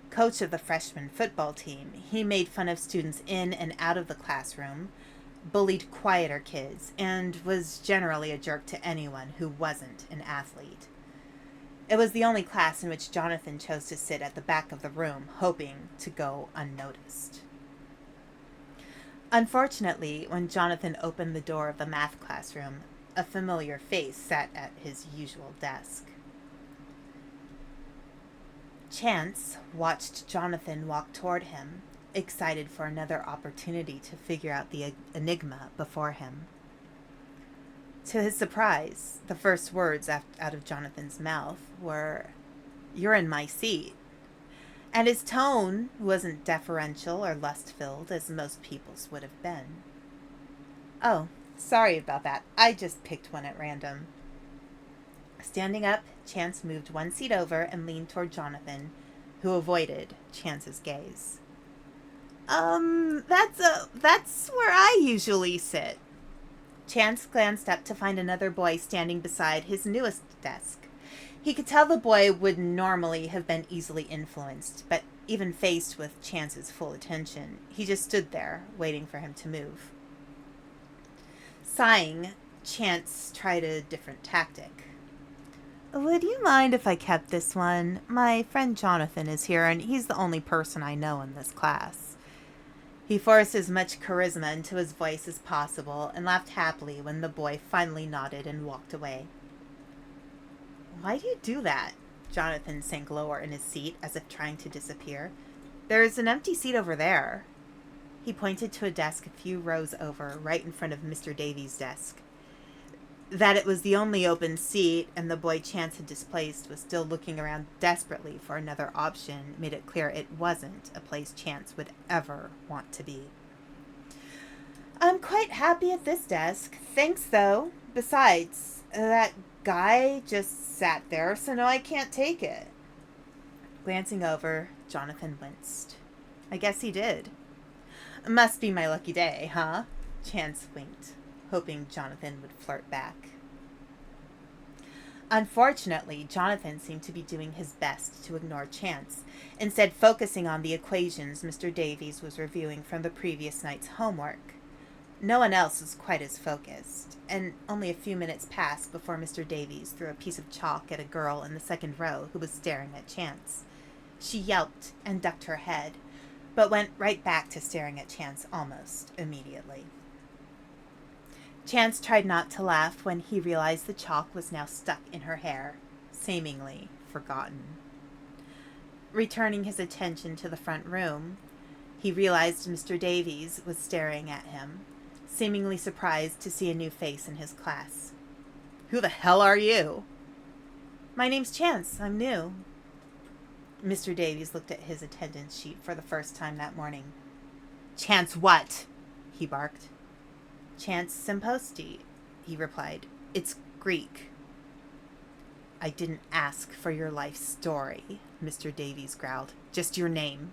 Coach of the freshman football team, he made fun of students in and out of the classroom, bullied quieter kids, and was generally a jerk to anyone who wasn't an athlete. It was the only class in which Jonathan chose to sit at the back of the room, hoping to go unnoticed. Unfortunately, when Jonathan opened the door of the math classroom, a familiar face sat at his usual desk. Chance watched Jonathan walk toward him, excited for another opportunity to figure out the enigma before him. To his surprise, the first words out of Jonathan's mouth were, "You're in my seat." And his tone wasn't deferential or lust-filled as most people's would have been. Oh, sorry about that. I just picked one at random. Standing up, Chance moved one seat over and leaned toward Jonathan, who avoided Chance's gaze. That's where I usually sit. Chance glanced up to find another boy standing beside his newest desk. He could tell the boy would normally have been easily influenced, but even faced with Chance's full attention, he just stood there, waiting for him to move. Sighing, Chance tried a different tactic. Would you mind if I kept this one? My friend Jonathan is here, and he's the only person I know in this class. He forced as much charisma into his voice as possible and laughed happily when the boy finally nodded and walked away. Why do you do that? Jonathan sank lower in his seat as if trying to disappear. There's an empty seat over there. He pointed to a desk a few rows over, right in front of Mr. Davies' desk. That it was the only open seat and the boy Chance had displaced was still looking around desperately for another option made it clear it wasn't a place Chance would ever want to be. quite happy at this desk. Thanks, though. Besides, that guy just sat there, so no, I can't take it. Glancing over, Jonathan winced. I guess he did. Must be my lucky day, huh? Chance winked, hoping Jonathan would flirt back. Unfortunately, Jonathan seemed to be doing his best to ignore Chance, instead focusing on the equations Mr. Davies was reviewing from the previous night's homework. No one else was quite as focused, and only a few minutes passed before Mr. Davies threw a piece of chalk at a girl in the second row who was staring at Chance. She yelped and ducked her head, but went right back to staring at Chance almost immediately. Chance tried not to laugh when he realized the chalk was now stuck in her hair, seemingly forgotten. Returning his attention to the front room, he realized Mr. Davies was staring at him, seemingly surprised to see a new face in his class. "Who the hell are you?" "My name's Chance. I'm new." Mr. Davies looked at his attendance sheet for the first time that morning. "Chance what?" he barked. "Chance Simposti," he replied. "It's Greek." "I didn't ask for your life story," Mr. Davies growled. "Just your name."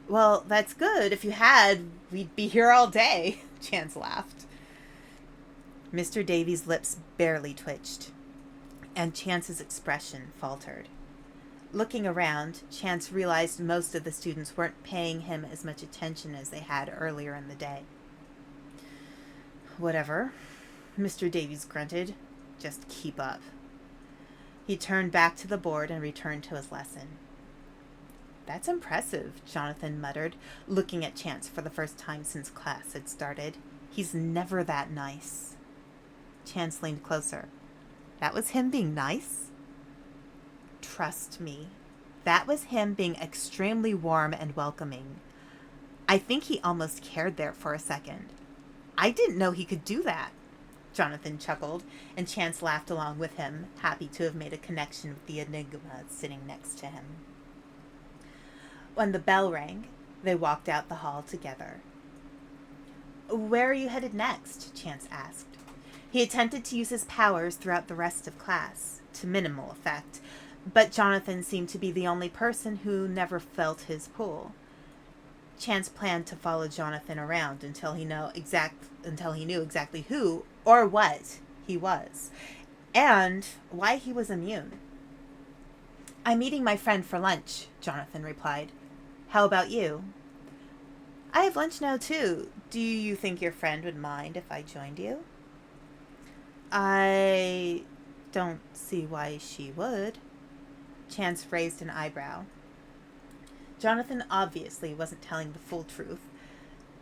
"Well, that's good. If you had, we'd be here all day," Chance laughed. Mr. Davies' lips barely twitched, and Chance's expression faltered. Looking around, Chance realized most of the students weren't paying him as much attention as they had earlier in the day. "Whatever," Mr. Davies grunted. "Just keep up." He turned back to the board and returned to his lesson. "That's impressive," Jonathan muttered, looking at Chance for the first time since class had started. "He's never that nice." Chance leaned closer. "That was him being nice?" "Trust me, that was him being extremely warm and welcoming. I think he almost cared there for a second. I didn't know he could do that." Jonathan chuckled, and Chance laughed along with him, happy to have made a connection with the enigma sitting next to him. When the bell rang, they walked out the hall together. "Where are you headed next?" Chance asked. He attempted to use his powers throughout the rest of class, to minimal effect, but Jonathan seemed to be the only person who never felt his pull. Chance planned to follow Jonathan around until he knew exactly who or what he was, and why he was immune. "I'm meeting my friend for lunch," Jonathan replied. "How about you?" "I have lunch now, too. Do you think your friend would mind if I joined you?" "I don't see why she would." Chance raised an eyebrow. Jonathan obviously wasn't telling the full truth,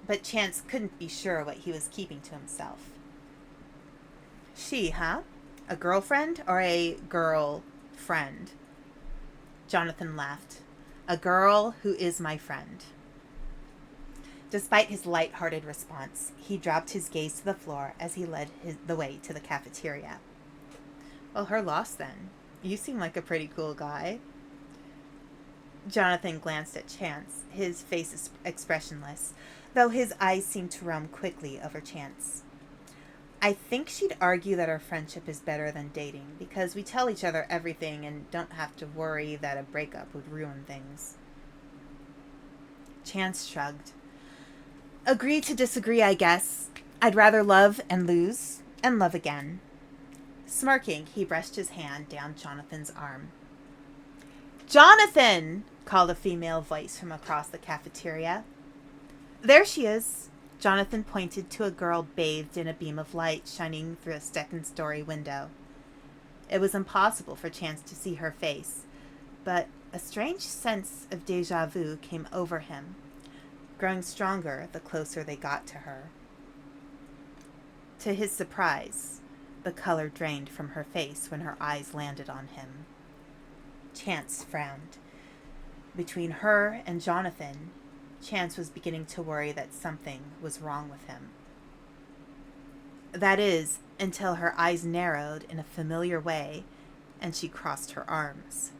but Chance couldn't be sure what he was keeping to himself. "She, huh? A girlfriend or a girl friend?" Jonathan laughed. "A girl who is my friend." Despite his light-hearted response, he dropped his gaze to the floor as he led the way to the cafeteria. "Well, her loss then. You seem like a pretty cool guy." Jonathan glanced at Chance, his face expressionless, though his eyes seemed to roam quickly over Chance. "I think she'd argue that our friendship is better than dating, because we tell each other everything and don't have to worry that a breakup would ruin things." Chance shrugged. "Agree to disagree, I guess. I'd rather love and lose, and love again." Smirking, he brushed his hand down Jonathan's arm. "Jonathan!" called a female voice from across the cafeteria. "There she is." Jonathan pointed to a girl bathed in a beam of light shining through a second-story window. It was impossible for Chance to see her face, but a strange sense of déjà vu came over him, growing stronger the closer they got to her. To his surprise, the color drained from her face when her eyes landed on him. Chance frowned. Between her and Jonathan, Chance was beginning to worry that something was wrong with him. That is, until her eyes narrowed in a familiar way and she crossed her arms.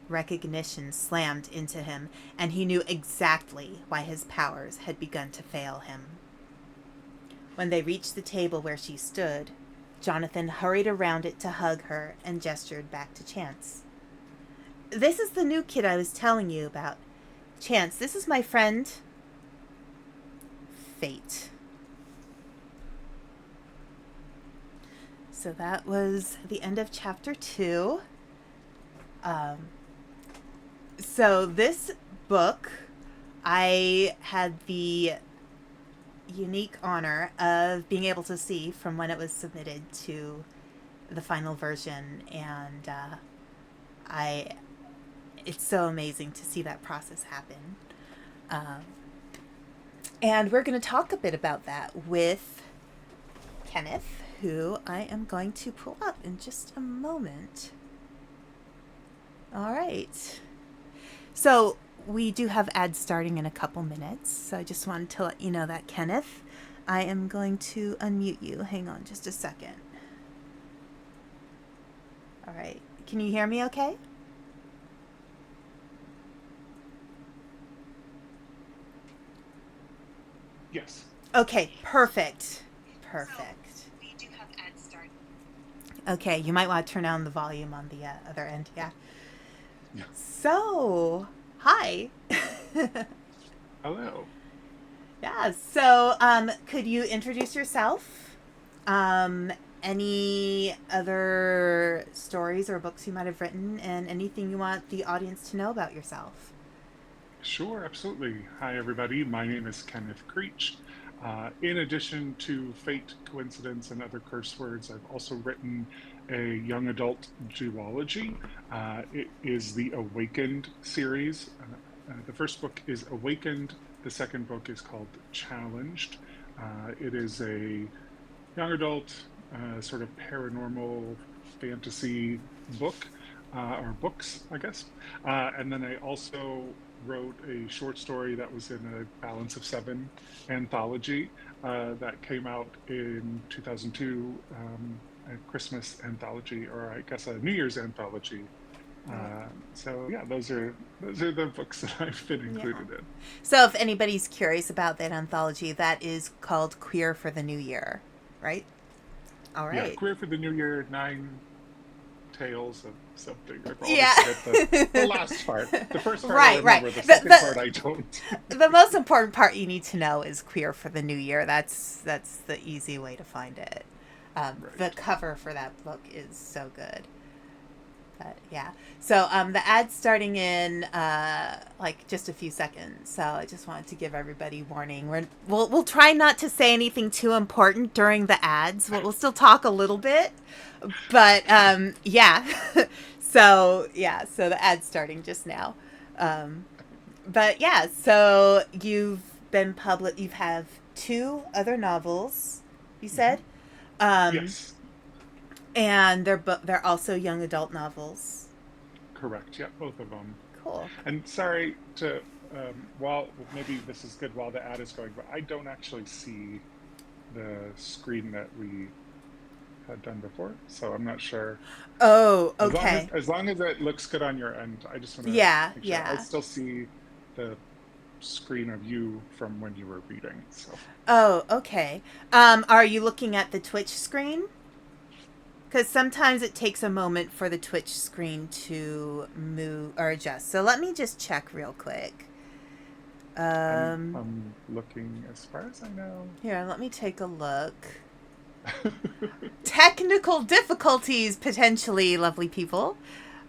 Recognition slammed into him, and he knew exactly why his powers had begun to fail him. When they reached the table where she stood, Jonathan hurried around it to hug her and gestured back to Chance. "This is the new kid I was telling you about. Chance, this is my friend, Fate." So that was the end of chapter 2. So this book, I had the unique honor of being able to see from when it was submitted to the final version, and it's so amazing to see that process happen. And we're going to talk a bit about that with Kenneth, who I am going to pull up in just a moment. All right. So we do have ads starting in a couple minutes, so I just wanted to let you know that, Kenneth. I am going to unmute you. Hang on just a second. All right. Can you hear me okay? Yes. Okay, perfect. Perfect. We do have ads starting. Okay, you might want to turn down the volume on the other end. Yeah. So, hi. Hello. Yeah, so could you introduce yourself? Any other stories or books you might have written, and anything you want the audience to know about yourself? Sure, absolutely. Hi, everybody. My name is Kenneth Creech. In addition to Fate, Coincidence, and Other Curse Words, I've also written a young adult duology. It is the Awakened series. The first book is Awakened. The second book is called Challenged. It is a young adult, sort of paranormal fantasy book, or books, I guess. And then I also wrote a short story that was in a Balance of Seven anthology that came out in 2002, a Christmas anthology, or I guess a New Year's anthology. Right. So yeah, those are the books that I've been Yeah. included in. So if anybody's curious about that anthology, that is called Queer for the New Year, right? All Yeah, right. Queer for the New Year, 9 tales of something. I always Yeah. forget the last part. The first part I Right, right. remember, the second part I don't. The most important part you need to know is Queer for the New Year. That's the easy way to find it. The Right. cover for that book is so good. But yeah. So the ad's starting in like just a few seconds. So I just wanted to give everybody warning. We'll try not to say anything too important during the ads. We'll still talk a little bit, but yeah. So yeah. So the ad's starting just now. But yeah. So you've been public. You have two other novels. You Hmm. said. Um, Yes, and they're also young adult novels. correct. Yeah, both of them. Cool. And sorry to, while maybe this is good while the ad is going, but I don't actually see the screen that we had done before, so I'm not sure. Oh, As long as okay. as long as it looks good on your end, I just want to Yeah, make sure I yeah. still see the screen of you from when you were reading. So Oh, okay. Are you looking at the Twitch screen? Because sometimes it takes a moment for the Twitch screen to move or adjust. So let me just check real quick. I'm looking as far as I know. Here, let me take a look. Technical difficulties, potentially, lovely people.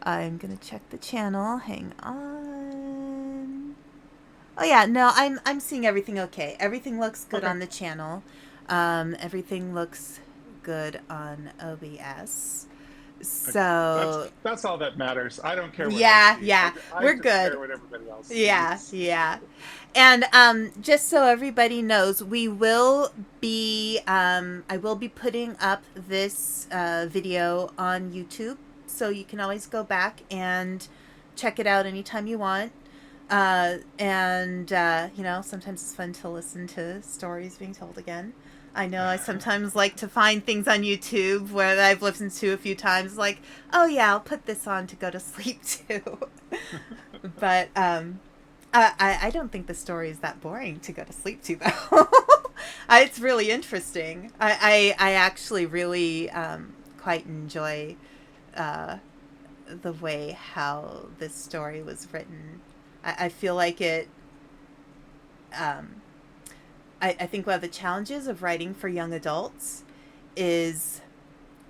I'm going to check the channel. Hang on. Oh yeah, no, I'm seeing everything okay. Everything looks good Okay. on the channel. Everything looks good on OBS. Okay. That's So that's all that matters. I don't care what I yeah, see. yeah, I we're just good. care what everybody else Yeah, sees. yeah. And just so everybody knows, we will be I will be putting up this video on YouTube, so you can always go back and check it out anytime you want. And you know, sometimes it's fun to listen to stories being told again. I know I sometimes like to find things on YouTube where I've listened to a few times, like, oh yeah, I'll put this on to go to sleep too. But I don't think the story is that boring to go to sleep to, though. It's really interesting. I actually really quite enjoy uh, the way how this story was written. I feel like um, I think one of the challenges of writing for young adults is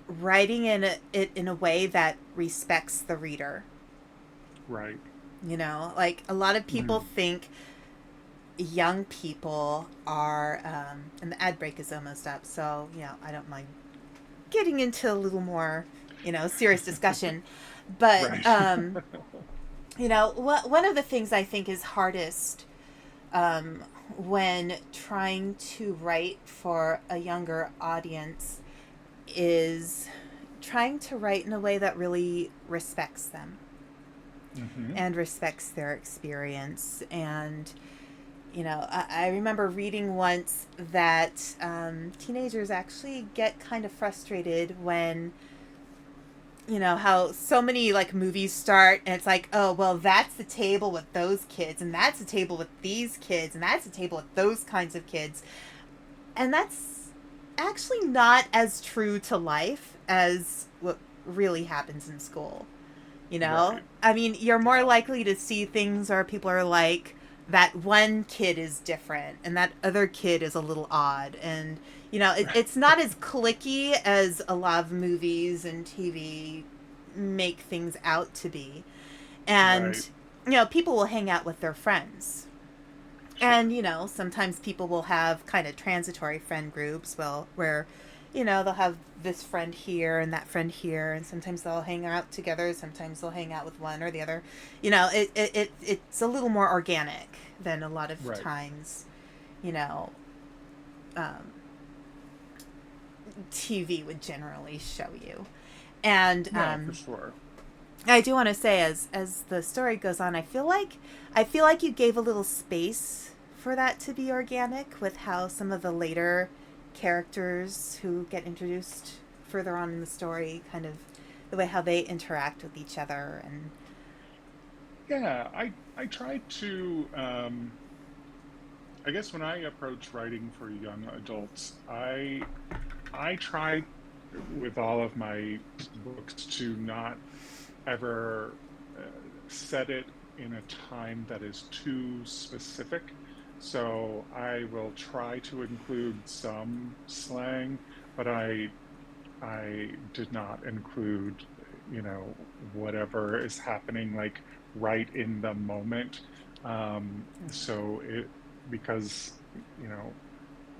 writing it in a way that respects the reader. Right. You know, like a lot of people Mm. think young people are, and the ad break is almost up, so, I don't mind getting into a little more, serious discussion. But, Right. one of the things I think is hardest when trying to write for a younger audience is trying to write in a way that really respects them Hmm. and respects their experience. And, I remember reading once that teenagers actually get kind of frustrated when, how so many like movies start and it's like, oh, well, that's the table with those kids, and that's the table with these kids, and that's the table with those kinds of kids. And that's actually not as true to life as what really happens in school. Right. I mean, you're more Yeah. likely to see things where people are like, that one kid is different and that other kid is a little odd. And, it's not as clicky as a lot of movies and TV make things out to be. Right. And, people will hang out with their friends. Sure. And, sometimes people will have kind of transitory friend groups, well, where, they'll have this friend here and that friend here, and sometimes they'll hang out together, sometimes they'll hang out with one or the other. It's a little more organic than a lot of Right. times, you know, um, TV would generally show you. And No, for sure. I do want to say, as the story goes on, I feel like you gave a little space for that to be organic with how some of the later characters who get introduced further on in the story, kind of the way how they interact with each other. And Yeah, I try to I guess when I approach writing for young adults, I try with all of my books to not ever uh, set it in a time that is too specific. So I will try to include some slang, but I did not include, whatever is happening like right in the moment. So it because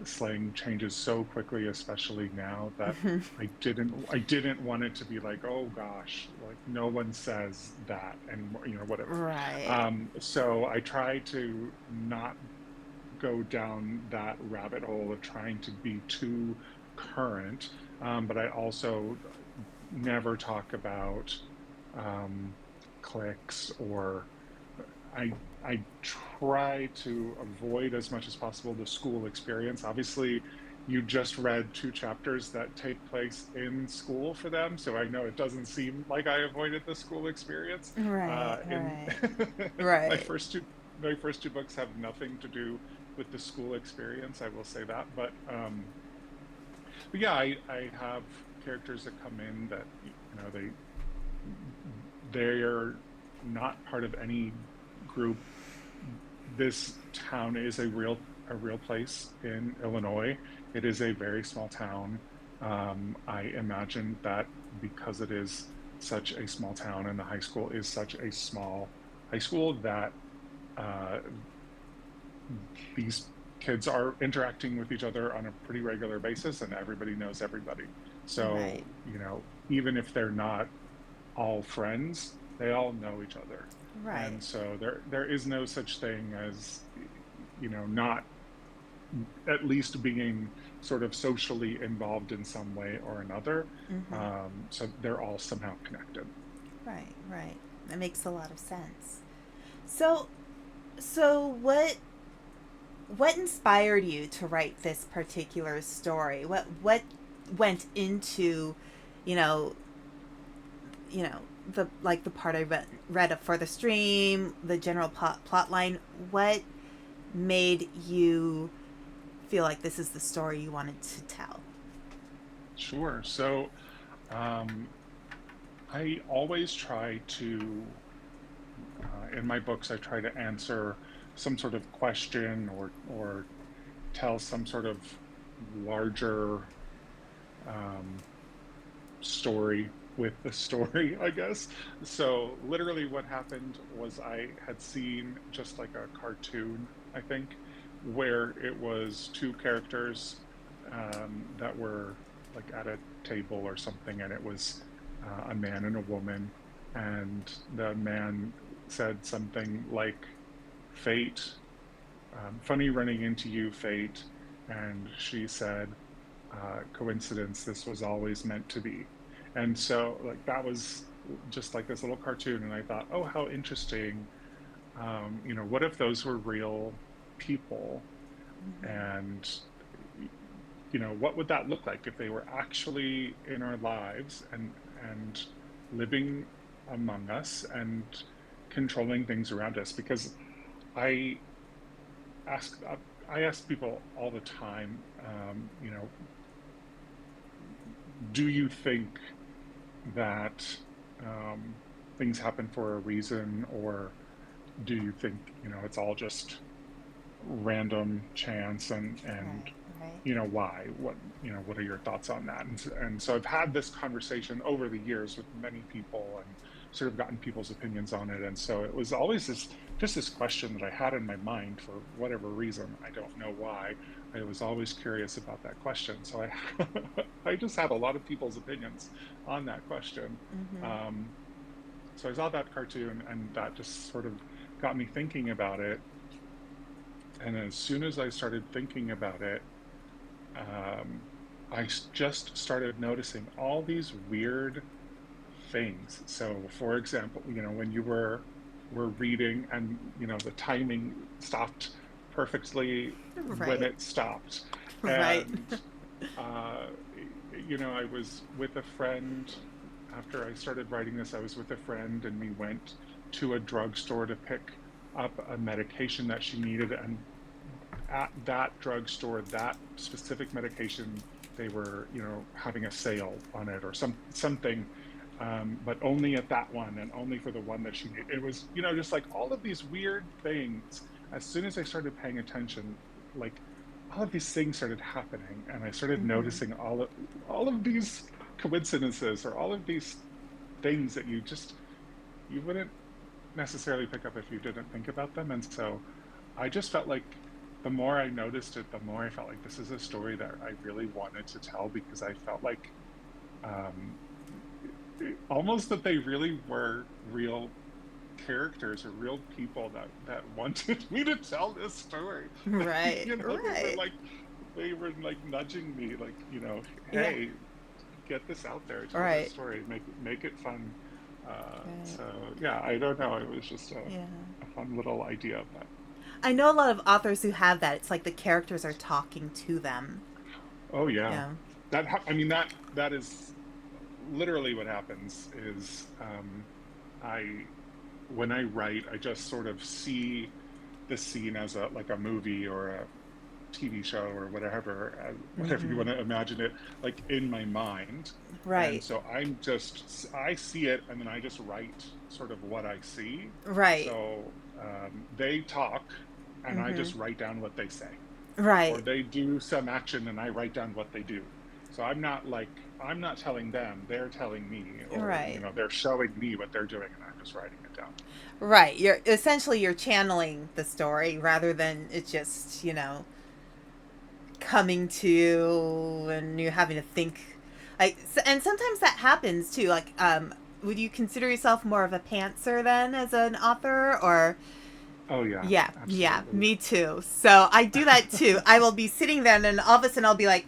slang changes so quickly, especially now that I didn't want it to be like, oh gosh, like no one says that anymore, whatever. right. So I try to not go down that rabbit hole of trying to be too current, but I also never talk about um, clicks or I I try to avoid as much as possible the school experience. Obviously, you just read two chapters that take place in school for them, so I know it doesn't seem like I avoided the school experience. Right, In right, my right. first two my first two books have nothing to do with the school experience. I will say that, but yeah, I have characters that come in that they're not part of any group. This town is a real place in Illinois. It is a very small town. I imagine that because it is such a small town and the high school is such a small high school that uh, these kids are interacting with each other on a pretty regular basis and everybody knows everybody. Right, So, even if they're not all friends, they all know each other. right. And so there is no such thing as not at least being sort of socially involved in some way or another. Mm-hmm. So they're all somehow connected. Right, right. That makes a lot of sense. So, so what inspired you to write this particular story? What went into, you know, the like the part I read up for the stream, the general plot line. What made you feel like this is the story you wanted to tell. Sure. So, um, I always try to, in my books, I try to answer some sort of question or tell some sort of larger um, story with the story, I guess. So literally what happened was I had seen just like a cartoon, I think, where it was two characters that were like at a table or something, and it was a man and a woman, and the man said something like, "Fate, funny running into you, fate," and she said, "Coincidence, this was always meant to be." And so, like, that was just like this little cartoon, and I thought, oh, how interesting. What if those were real people? And, what would that look like if they were actually in our lives and living among us and controlling things around us? Because I ask I ask people all the time, do you think that um, things happen for a reason, or do you think it's all just random chance, and Right, right. why? What are your thoughts on that? And so I've had this conversation over the years with many people and sort of gotten people's opinions on it. And so it was always this question that I had in my mind for whatever reason. I don't know why. I was always curious about that question. So I I just had a lot of people's opinions on that question. Mm-hmm. Um, so I saw that cartoon, and that just sort of got me thinking about it. And as soon as I started thinking about it, um, just started noticing all these weird things. So, for example, when you were reading, and the timing stopped perfectly when Right. it stopped, Right. and uh, I was with a friend after I started writing this. I was with a friend, and we went to a drugstore to pick up a medication that she needed, and at that drugstore, that specific medication, they were, having a sale on it or something, but only at that one and only for the one that she needed. It was, just like all of these weird things. As soon as I started paying attention, like all of these things started happening, and I started Mm-hmm. noticing all of these coincidences, or all of these things that you wouldn't necessarily pick up if you didn't think about them. And so I just felt like the more I noticed it, the more I felt like this is a story that I really wanted to tell, because I felt like um, almost that they really were real characters or real people that wanted me to tell this story. Right. They were Right. like nudging me, like, Yeah. hey, get this out there, tell this Right. story, make it fun. Right. So yeah, I don't know. It was just Yeah. a fun little idea of that. I know a lot of authors who have that. It's like the characters are talking to them. Oh yeah, Yeah. I mean, that is literally what happens. Is I when I write, I just sort of see the scene as a like a movie or a TV show or whatever you Mm-hmm. want to imagine it, like in my mind. And Right. so I see it, and then I just write sort of what I see. Right. So they talk, and I Mm-hmm. just write down what they say, or Right. they do some action and I write down what they do. So I'm not telling them, they're telling me, or Right. they're showing me what they're doing, and I'm just writing it down. Right. You're channeling the story rather than it's just, coming to you and you having to think and sometimes that happens too. Like would you consider yourself more of a pantser then as an author or Oh yeah, yeah, yeah, absolutely. me too. So I do that too. I will be sitting there, and then all of a sudden I'll be like,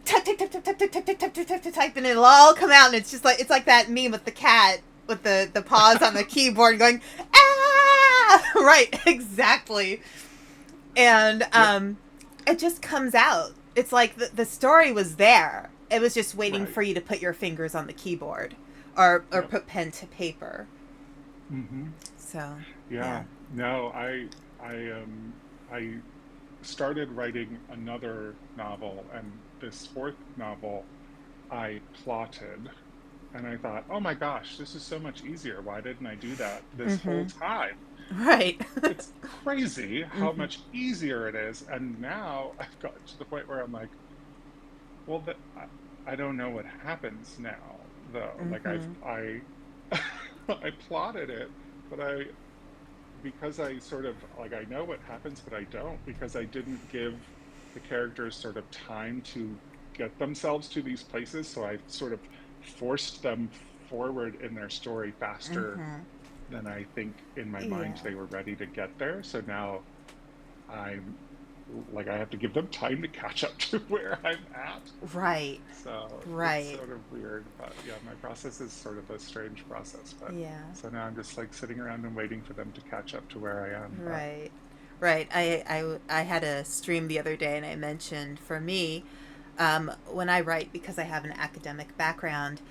type, type, type, type, type, type, type, type, type, type, type, type, and it'll all come out, and it's like that meme with the cat with the paws on the keyboard going, ah, right, exactly, and Yep. it just comes out. It's like the story was there. It was just waiting Right. for you to put your fingers on the keyboard, or Yep. put pen to paper. Hmm. So, yeah. Yeah. No, I started writing another novel, and this fourth novel I plotted, and I thought, oh my gosh, this is so much easier. Why didn't I do that this whole Mhm. time? Right. It's crazy how Mhm. much easier it is. And now I've gotten to the point where I'm like, well, I don't know what happens now, though. Like Mhm. I plotted it, but because I sort of like I know what happens, but I don't because I didn't give the characters sort of time to get themselves to these places. So I sort of forced them forward in their story faster Mhm. than I think in my mind Yeah. they were ready to get there. So now I'm like I have to give them time to catch up to where I'm at. Right. So it's Right. sort of weird, but yeah, my process is sort of a strange process. But Yeah. so now I'm just like sitting around and waiting for them to catch up to where I am. But Right. Right. I had a stream the other day and I mentioned for me, when I write, because I have an academic background,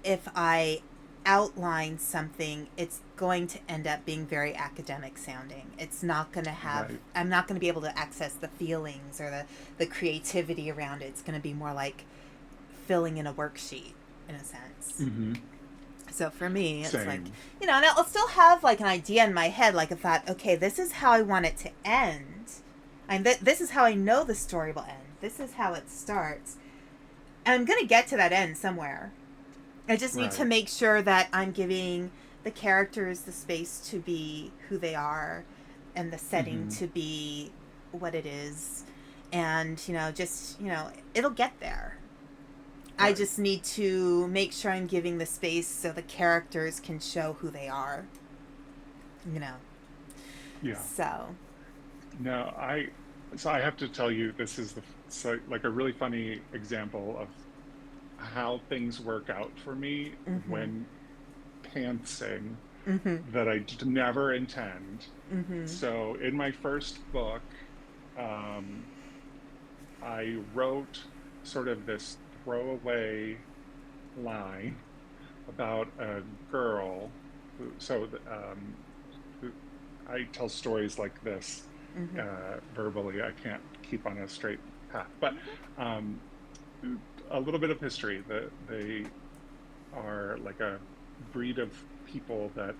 if I outline something, it's going to end up being very academic sounding. It's not going to have, right. I'm not going to be able to access the feelings or the creativity around it. It's going to be more like filling in a worksheet in a sense. Hmm. So for me, it's like, Same. and I'll still have like an idea in my head, like a thought, okay, this is how I want it to end. And this is how I know the story will end. This is how it starts. And I'm going to get to that end somewhere. I just need to Right. make sure that I'm giving the characters the space to be who they are and the setting Hmm. to be what it is. And, just, it'll get there. I Right. just need to make sure I'm giving the space so the characters can show who they are, you know. Yeah. So, No, so I have to tell you, this is so like a really funny example of how things work out for me mhm. when pantsing Mhm. that I did never intend. Mhm. So in my first book, um, I wrote sort of this throwaway line about a girl who I tell stories like this Mhm. verbally. I can't keep on a straight path, but um, a little bit of history. That they are like a breed of people that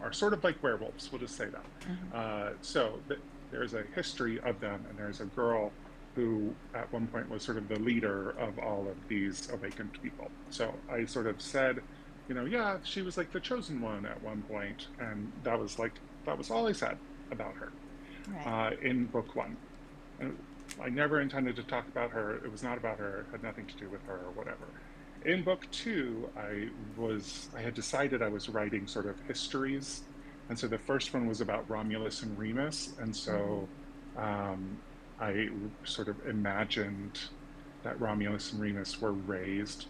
are sort of like werewolves. We'll just say that. Mhm. There's a history of them, and there's a girl who at one point was sort of the leader of all of these awakened people. So I sort of said, yeah, she was like the chosen one at one point, and that was all I said about her Right. in book one. And I never intended to talk about her. It was not about her. It had nothing to do with her or whatever. In book two, I had decided I was writing sort of histories, and so the first one was about Romulus and Remus, and Mhm. so um, I sort of imagined that Romulus and Remus were raised,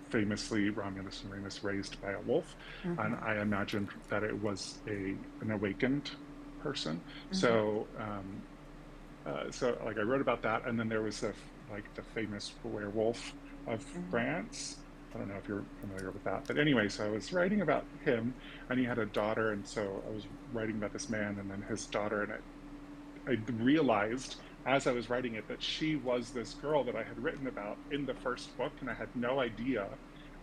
famously Romulus and Remus raised by a wolf, and Mhm. I imagined that it was an awakened person. Mhm. So like I wrote about that, and then there was like the famous werewolf of Mhm. France. I don't know if you're familiar with that, but anyway, so I was writing about him, and he had a daughter, and so I was writing about this man and then his daughter, and I realized as I was writing it that she was this girl that I had written about in the first book, and I had no idea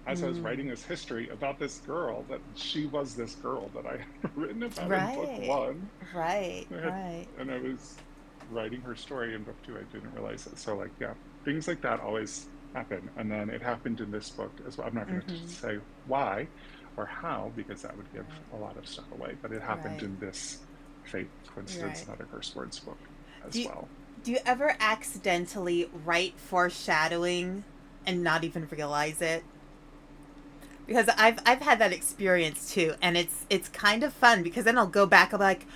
as I was writing Mm. this history about this girl that she was this girl that I had written about in book Right. one. Right. I had, Right. and I was writing her story in book two. I didn't realize it. So like, yeah, things like that always happen. And then it happened in this book as well. I'm not going to Mhm. say why or how because that would give Right. a lot of stuff away. But it happened Right. in this Fate, Coincidence, Right. and Other Curse Words book Do as you, well. do you ever accidentally write foreshadowing and not even realize it? Because I've had that experience too, and it's kind of fun because then I'll go back. I'm like,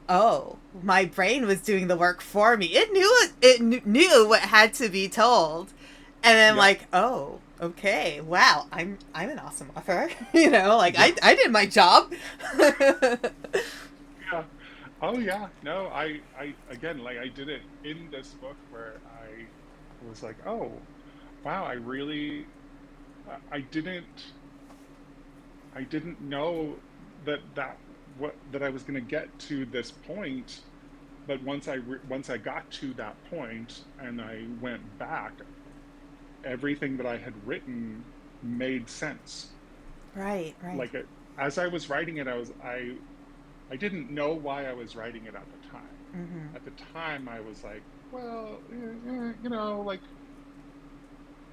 oh, my brain was doing the work for me. It knew what had to be told, and then Yep. like, oh, okay, wow, I'm an awesome author. Like Yeah. I did my job. Yeah. Oh yeah. No, I again like I did it in this book where I was like, oh wow, I didn't know that I was going to get to this point but once I got to that point and I went back, everything that I had written made sense. Right, right. Like as I was writing it, I didn't know why I was writing it at the time. Mm-hmm. At the time, I was like, well, like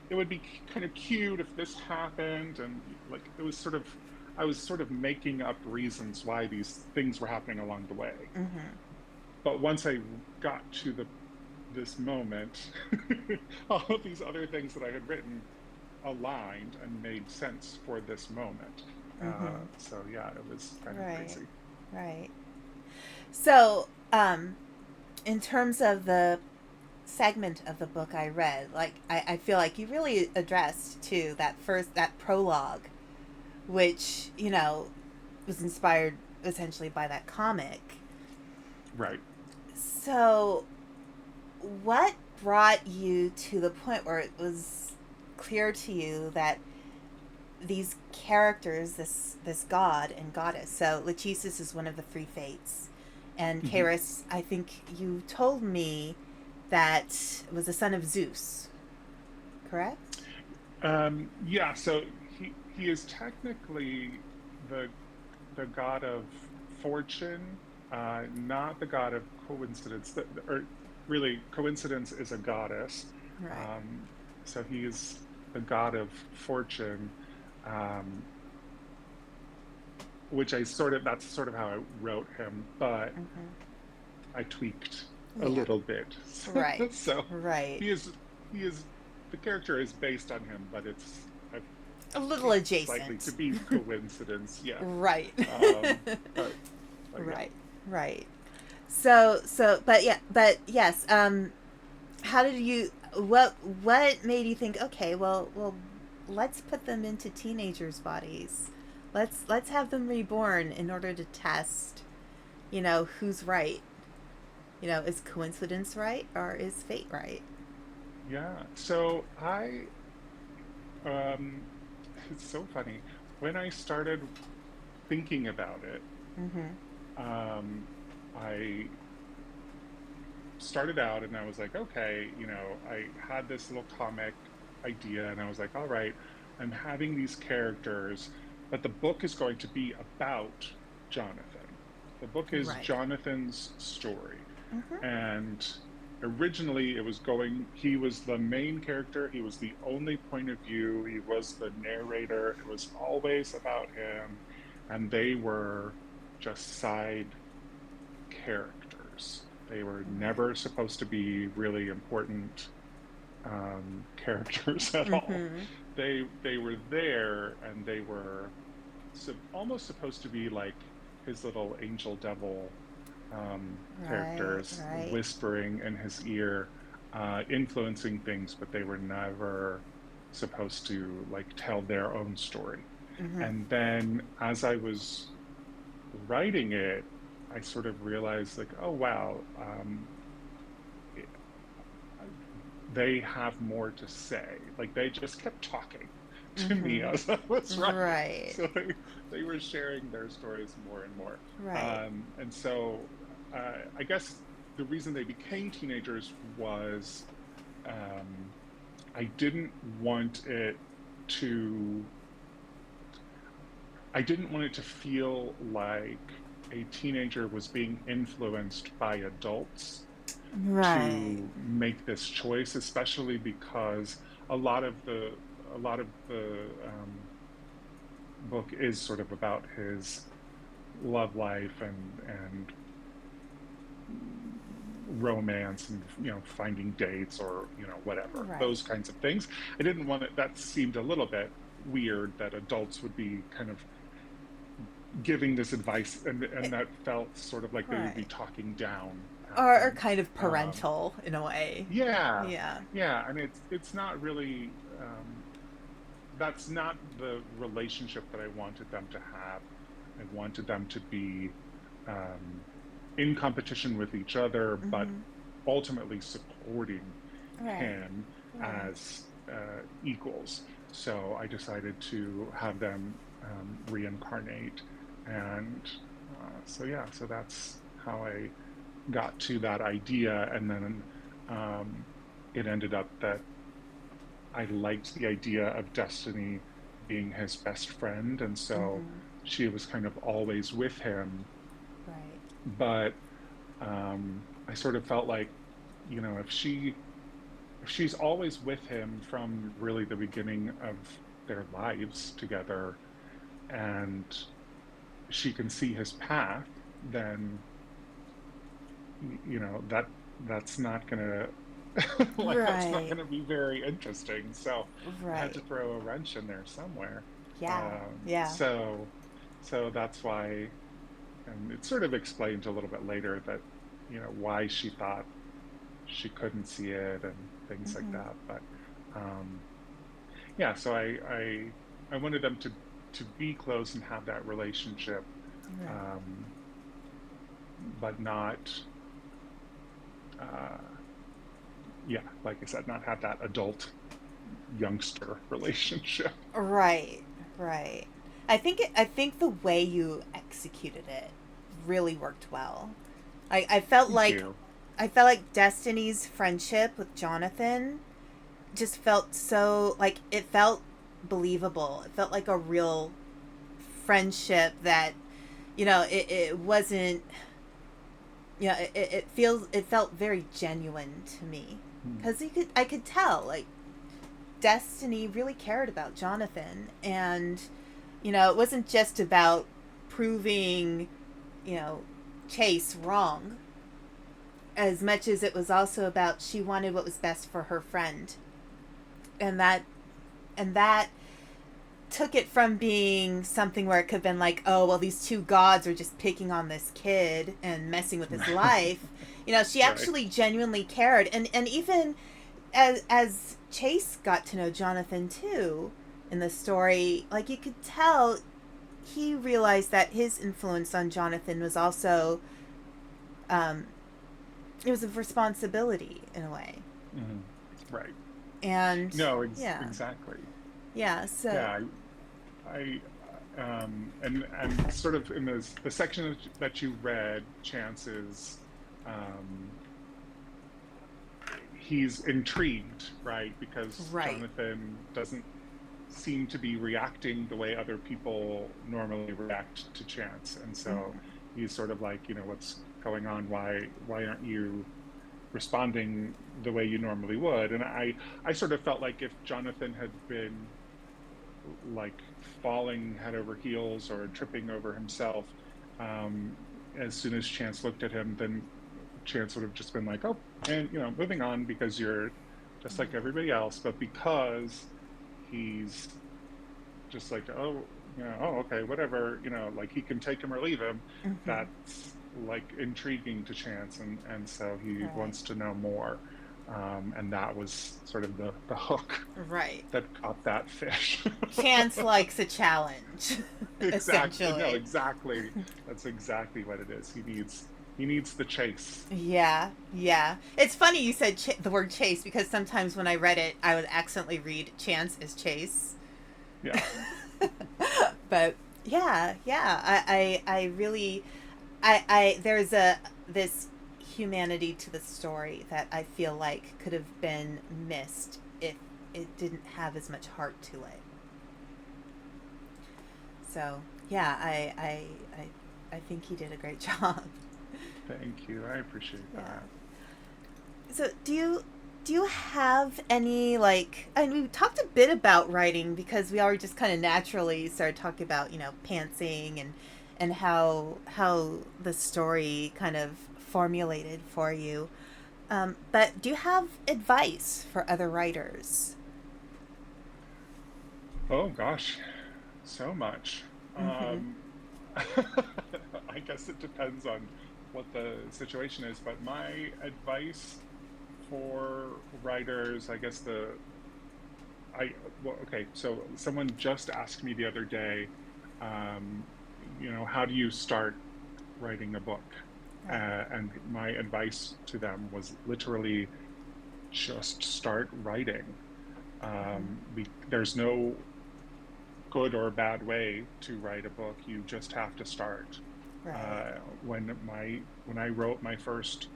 it would be kind of cute if this happened, and like it was sort of, I was sort of making up reasons why these things were happening along the way. Mm-hmm. But once I got to the this moment, all of these other things that I had written aligned and made sense for this moment. Mm-hmm. So yeah, it was kind of Right, crazy. right. So, in terms of the segment of the book I read, like I feel like you really addressed too that prologue, which was inspired essentially by that comic. Right. So, what brought you to the point where it was clear to you that these characters, this god and goddess. So Lachesis is one of the three fates, and Hmm. Karis, I think you told me that was the son of Zeus, correct? Yeah. So he is technically the the god of fortune, not the god of coincidence. Or really, coincidence is a goddess. Right. Um, so he is the god of fortune, um, which I sort of that's sort of how I wrote him, but Mm-hmm. I tweaked a Yeah. little bit. Right. So Right. he is he is the character is based on him, but I've A little tweaked slightly adjacent. to be coincidence. Yeah. Right. Um, but yeah. Right. Right. So, but yeah, but yes. How did you? What made you think? Okay, well, let's put them into teenagers' bodies. Let's have them reborn in order to test. Who's right. Is coincidence right or is fate right? Yeah. So um, it's so funny. When I started thinking about it, Mm-hmm. um, I started out and I was like, okay, I had this little comic idea and I was like, all right, I'm having these characters, but the book is going to be about Jonathan. The book is Right. Jonathan's story. Mm-hmm. And originally he was the main character, he was the only point of view, he was the narrator, it was always about him, and they were just side characters. They were Right. never supposed to be really important characters at all. Mm-hmm. They were there, and they were almost supposed to be like his little angel devil Right. characters, Right. whispering in his ear, influencing things, but they were never supposed to like tell their own story. Mm-hmm. And then as I was writing it, I sort of realized like, oh wow, it, they have more to say. Like they just kept talking to me Mm-hmm. as I was writing. Right. So they were sharing their stories more and more. Right. And so I guess the reason they became teenagers was um, I didn't want it to I didn't want it to feel like a teenager was being influenced by adults Right. to make this choice, especially because a lot of the a lot of the book is sort of about his love life and romance and finding dates or whatever Right. those kinds of things. I didn't want it. That seemed a little bit weird that adults would be kind of giving this advice, and that felt sort of like they would be Right. talking down at Or them. kind of um, parental in a way. yeah, Yeah. yeah, and it's not really that's not the relationship that I wanted them to have. I wanted them to be um, in competition with each other, but Mm-hmm. ultimately supporting Right. him Right. as equals. So I decided to have them reincarnate, and so yeah, so that's how I got to that idea, and then um, it ended up that I liked the idea of Destiny being his best friend, and so Mm-hmm. she was kind of always with him. Right. But I sort of felt like, if she's always with him from really the beginning of their lives together, and she can see his path, then that's not gonna like that's not Right. gonna be very interesting. So I had to Right. throw a wrench in there somewhere. Yeah. Um, Yeah. so so that's why, and it's sort of explained a little bit later that why she thought she couldn't see it and things like Mm-hmm. that. But um, yeah, so I wanted them to be close and have that relationship, Right. um, but not, uh, yeah, like I said, not have that adult youngster relationship. Right. Right. I think the way you executed it really worked well. I felt Thank like you. Destiny's friendship with Jonathan just felt so like it felt believable. It felt like a real friendship that it wasn't it felt very genuine to me Mm, because I could tell like Destiny really cared about Jonathan, and it wasn't just about proving you know Chase wrong as much as it was also about she wanted what was best for her friend, and that took it from being something where it could have been like, oh well, these two gods are just picking on this kid and messing with his life. She right. actually genuinely cared, and even as Chase got to know Jonathan too in the story, like you could tell he realized that his influence on Jonathan was also um, it was a responsibility in a way, Mhm. Right. and No, yeah, exactly. yeah. So Yeah, and sort of in the section that you read, chances, um, he's intrigued, right? Because right. Jonathan doesn't seem to be reacting the way other people normally react to chance, and so Mm-hmm. he's sort of like, what's going on? Why aren't you responding the way you normally would? And I sort of felt like if Jonathan had been like falling head over heels or tripping over himself, um, as soon as Chance looked at him, then Chance would have just been like, oh, and moving on because you're just like everybody else. But because he's just like, oh, oh, okay, whatever, like he can take him or leave him. Mm-hmm. That's like intriguing to Chance, and so he Right. wants to know more. And that was sort of the hook Right. that caught that fish. Chance likes a challenge, Exactly. No, essentially. exactly. That's exactly what it is. He needs the chase. Yeah, yeah. It's funny you said the word chase because sometimes when I read it, I would accidentally read Chance as Chase. Yeah. But yeah, yeah. I really, there's this humanity to the story that I feel like could have been missed if it didn't have as much heart to it. So yeah, I think he did a great job. Thank you. I appreciate Yeah. that. So do you have any like and we talked a bit about writing because we already just kind of naturally started talking about, pantsing and how the story kind of formulated for you. But do you have advice for other writers? Oh gosh, so much. Mm-hmm. Um, I guess it depends on what the situation is, but my advice for writers, I guess I well, okay, so someone just asked me the other day, how do you start writing a book? Right. And my advice to them was literally just start writing. Mm-hmm. There's no good or bad way to write a book. You just have to start. Right. When I wrote my first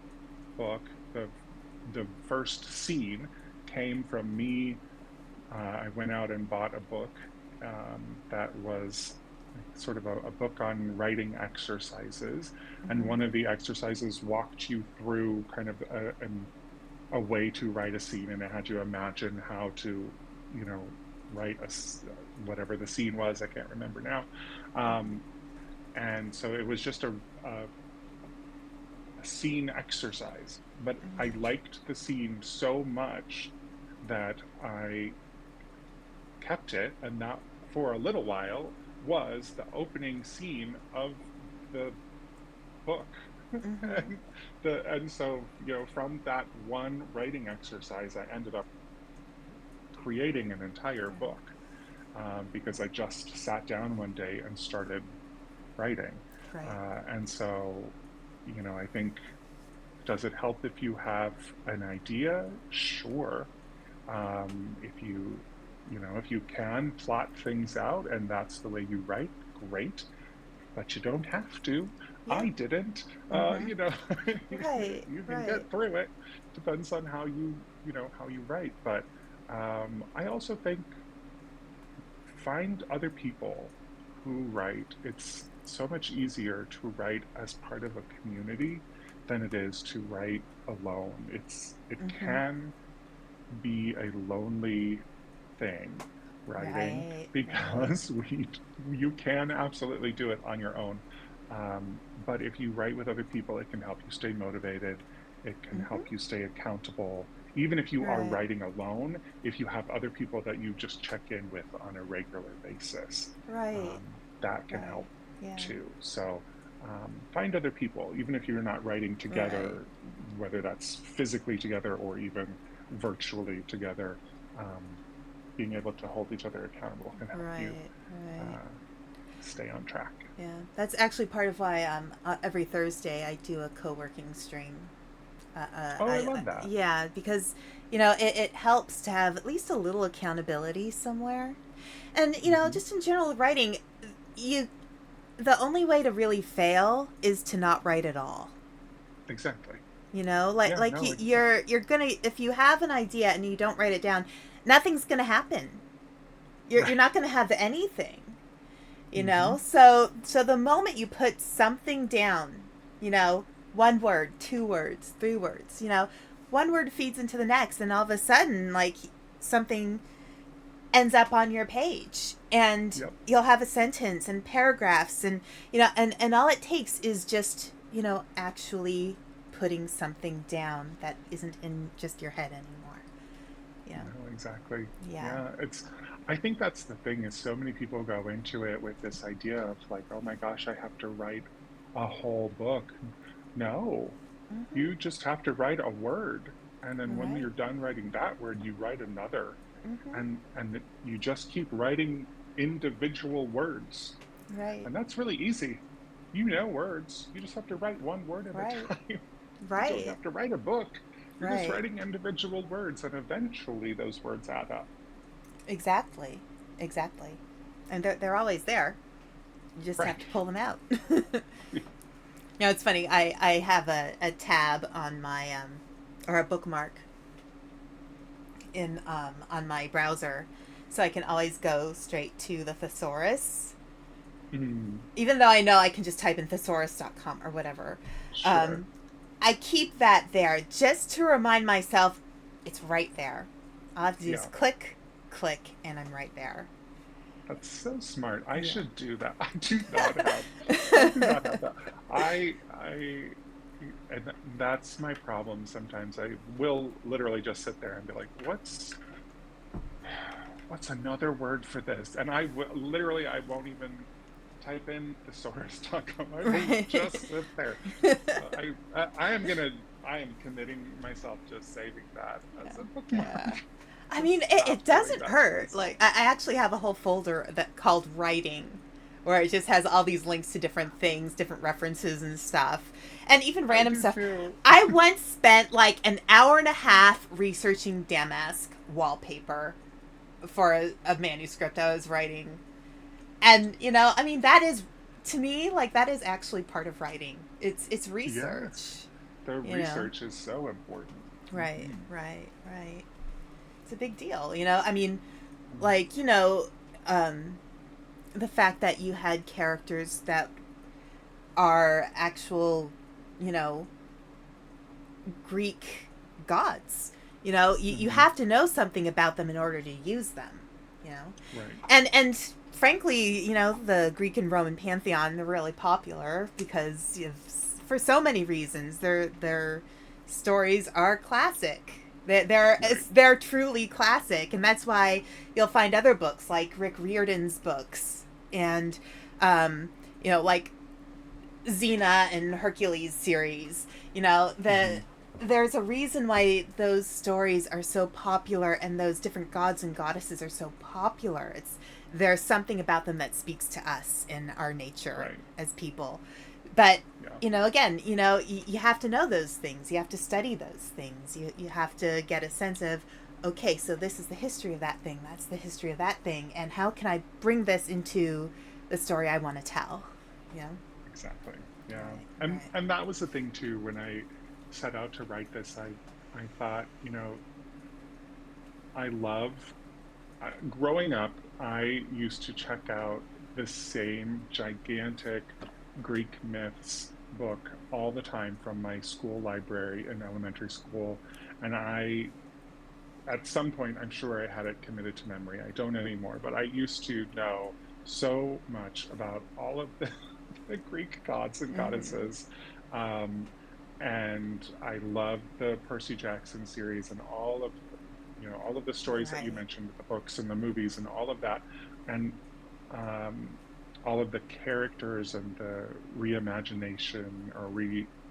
book, the first scene came from me. I went out and bought a book that was sort of a book on writing exercises, and Mm-hmm. one of the exercises walked you through kind of a way to write a scene, and it had you imagine how to, you know, write whatever the scene was. I can't remember now. Um, and so it was just a scene exercise, but I liked the scene so much that I kept it, and that for a little while was the opening scene of the book. Mm-hmm. And so, you know, from that one writing exercise, I ended up creating an entire book, because I just sat down one day and started writing. Right. And so, you know, I think, does it help if you have an idea? Sure. If you know, if you can plot things out and that's the way you write, great. But you don't have to. Yeah. I didn't. Mm-hmm. You know, Right. you can Right. get through it. Depends on how you know, how you write. But I also think, find other people who write. It's so much easier to write as part of a community than it is to write alone. It Mm-hmm. can be a lonely thing, writing, Right. Right. because you can absolutely do it on your own. But if you write with other people, it can help you stay motivated. It can Mm-hmm. help you stay accountable. Even if you are Right. writing alone, if you have other people that you just check in with on a regular basis, Right. that can Right. help Yeah. too. So find other people, even if you're not writing Right. together, whether that's physically together or even virtually together. Um, Being able to hold each other accountable can help you Right. Right. uh, stay on track. Yeah. That's actually part of why every Thursday I do a co-working stream. Oh, I love that. Yeah, because it helps to have at least a little accountability somewhere. And Hmm. just in general writing, you the only way to really fail is to not write at all. Exactly. Like Yeah, like no, you're gonna, if you have an idea and you don't write it down, nothing's gonna happen. You're right. not gonna have anything. Hmm. So the moment you put something down, you know one word, two words, three words, one word feeds into the next, and all of a sudden, like, something ends up on your page, and Yep. you'll have a sentence and paragraphs, and and all it takes is just actually putting something down that isn't in just your head anymore. Yeah. No, exactly. Yeah. Yeah, I think that's the thing, is so many people go into it with this idea of like, oh my gosh, I have to write a whole book. No, Mm-hmm. you just have to write a word. And then when Right. you're done writing that word, you write another. Mm-hmm. And you just keep writing individual words. Right. And that's really easy. You know words. You just have to write one word at a Right. time. You don't Right. have to write a book. You're just Right. writing individual words, and eventually those words add up. Exactly. Exactly. And they're always there. You just have Right. to pull them out. It's funny. I have a tab on my or a bookmark in on my browser, so I can always go straight to the thesaurus, Mm, even though I know I can just type in thesaurus.com or whatever. sure. Um, I keep that there just to remind myself it's right there. All I have to do is Yeah. click, click, and I'm right there. That's so smart. I Yeah. should do that. I do not have that. I and that's my problem sometimes. I will literally just sit there and be like, what's another word for this? And literally, I won't even type in thesaurus.com. I will Right. just sit there. So I am committing myself to saving that Yeah. as a Yeah. bookmark I and mean, stop it doing doesn't that to hurt. myself. Like, I actually have a whole folder that called writing, where it just has all these links to different things, different references and stuff, and even I random do stuff. too. I once spent like an hour and a half researching damask wallpaper for a manuscript I was writing, and I mean, that is to me, like, that is actually part of writing. It's Yes, research, the you know. research is so important. Right, Hmm. right, right. It's a big deal, you know. I mean, Mm. like, um, the fact that you had characters that are actual, you know, Greek gods. You know, you Hmm. have to know something about them in order to use them. You know, Right, and frankly, you know, the Greek and Roman pantheon, they're really popular because for so many reasons. Their stories are classic. right. They're truly classic, and that's why you'll find other books like Rick Riordan's books and um, like Xena and Hercules series. You know, Hmm. there's a reason why those stories are so popular and those different gods and goddesses are so popular. It's There's something about them that speaks to us in our nature Right. as people. But Yeah. again, you have to know those things. You have to study those things. You have to get a sense of, okay, so this is the history of that thing. That's the history of that thing. And how can I bring this into the story I want to tell? You know? Exactly. Yeah. Right, right. And that was the thing too when I set out to write this. I thought, I love growing up, I used to check out the same gigantic Greek myths book all the time from my school library in elementary school. And at some point, I'm sure I had it committed to memory. I don't anymore, but I used to know so much about all of the, the Greek gods and Mm-hmm. goddesses. Um, and I love the Percy Jackson series and all of the stories that you Right. mentioned, the books and the movies and all of that, and um, all of the characters and the reimagination or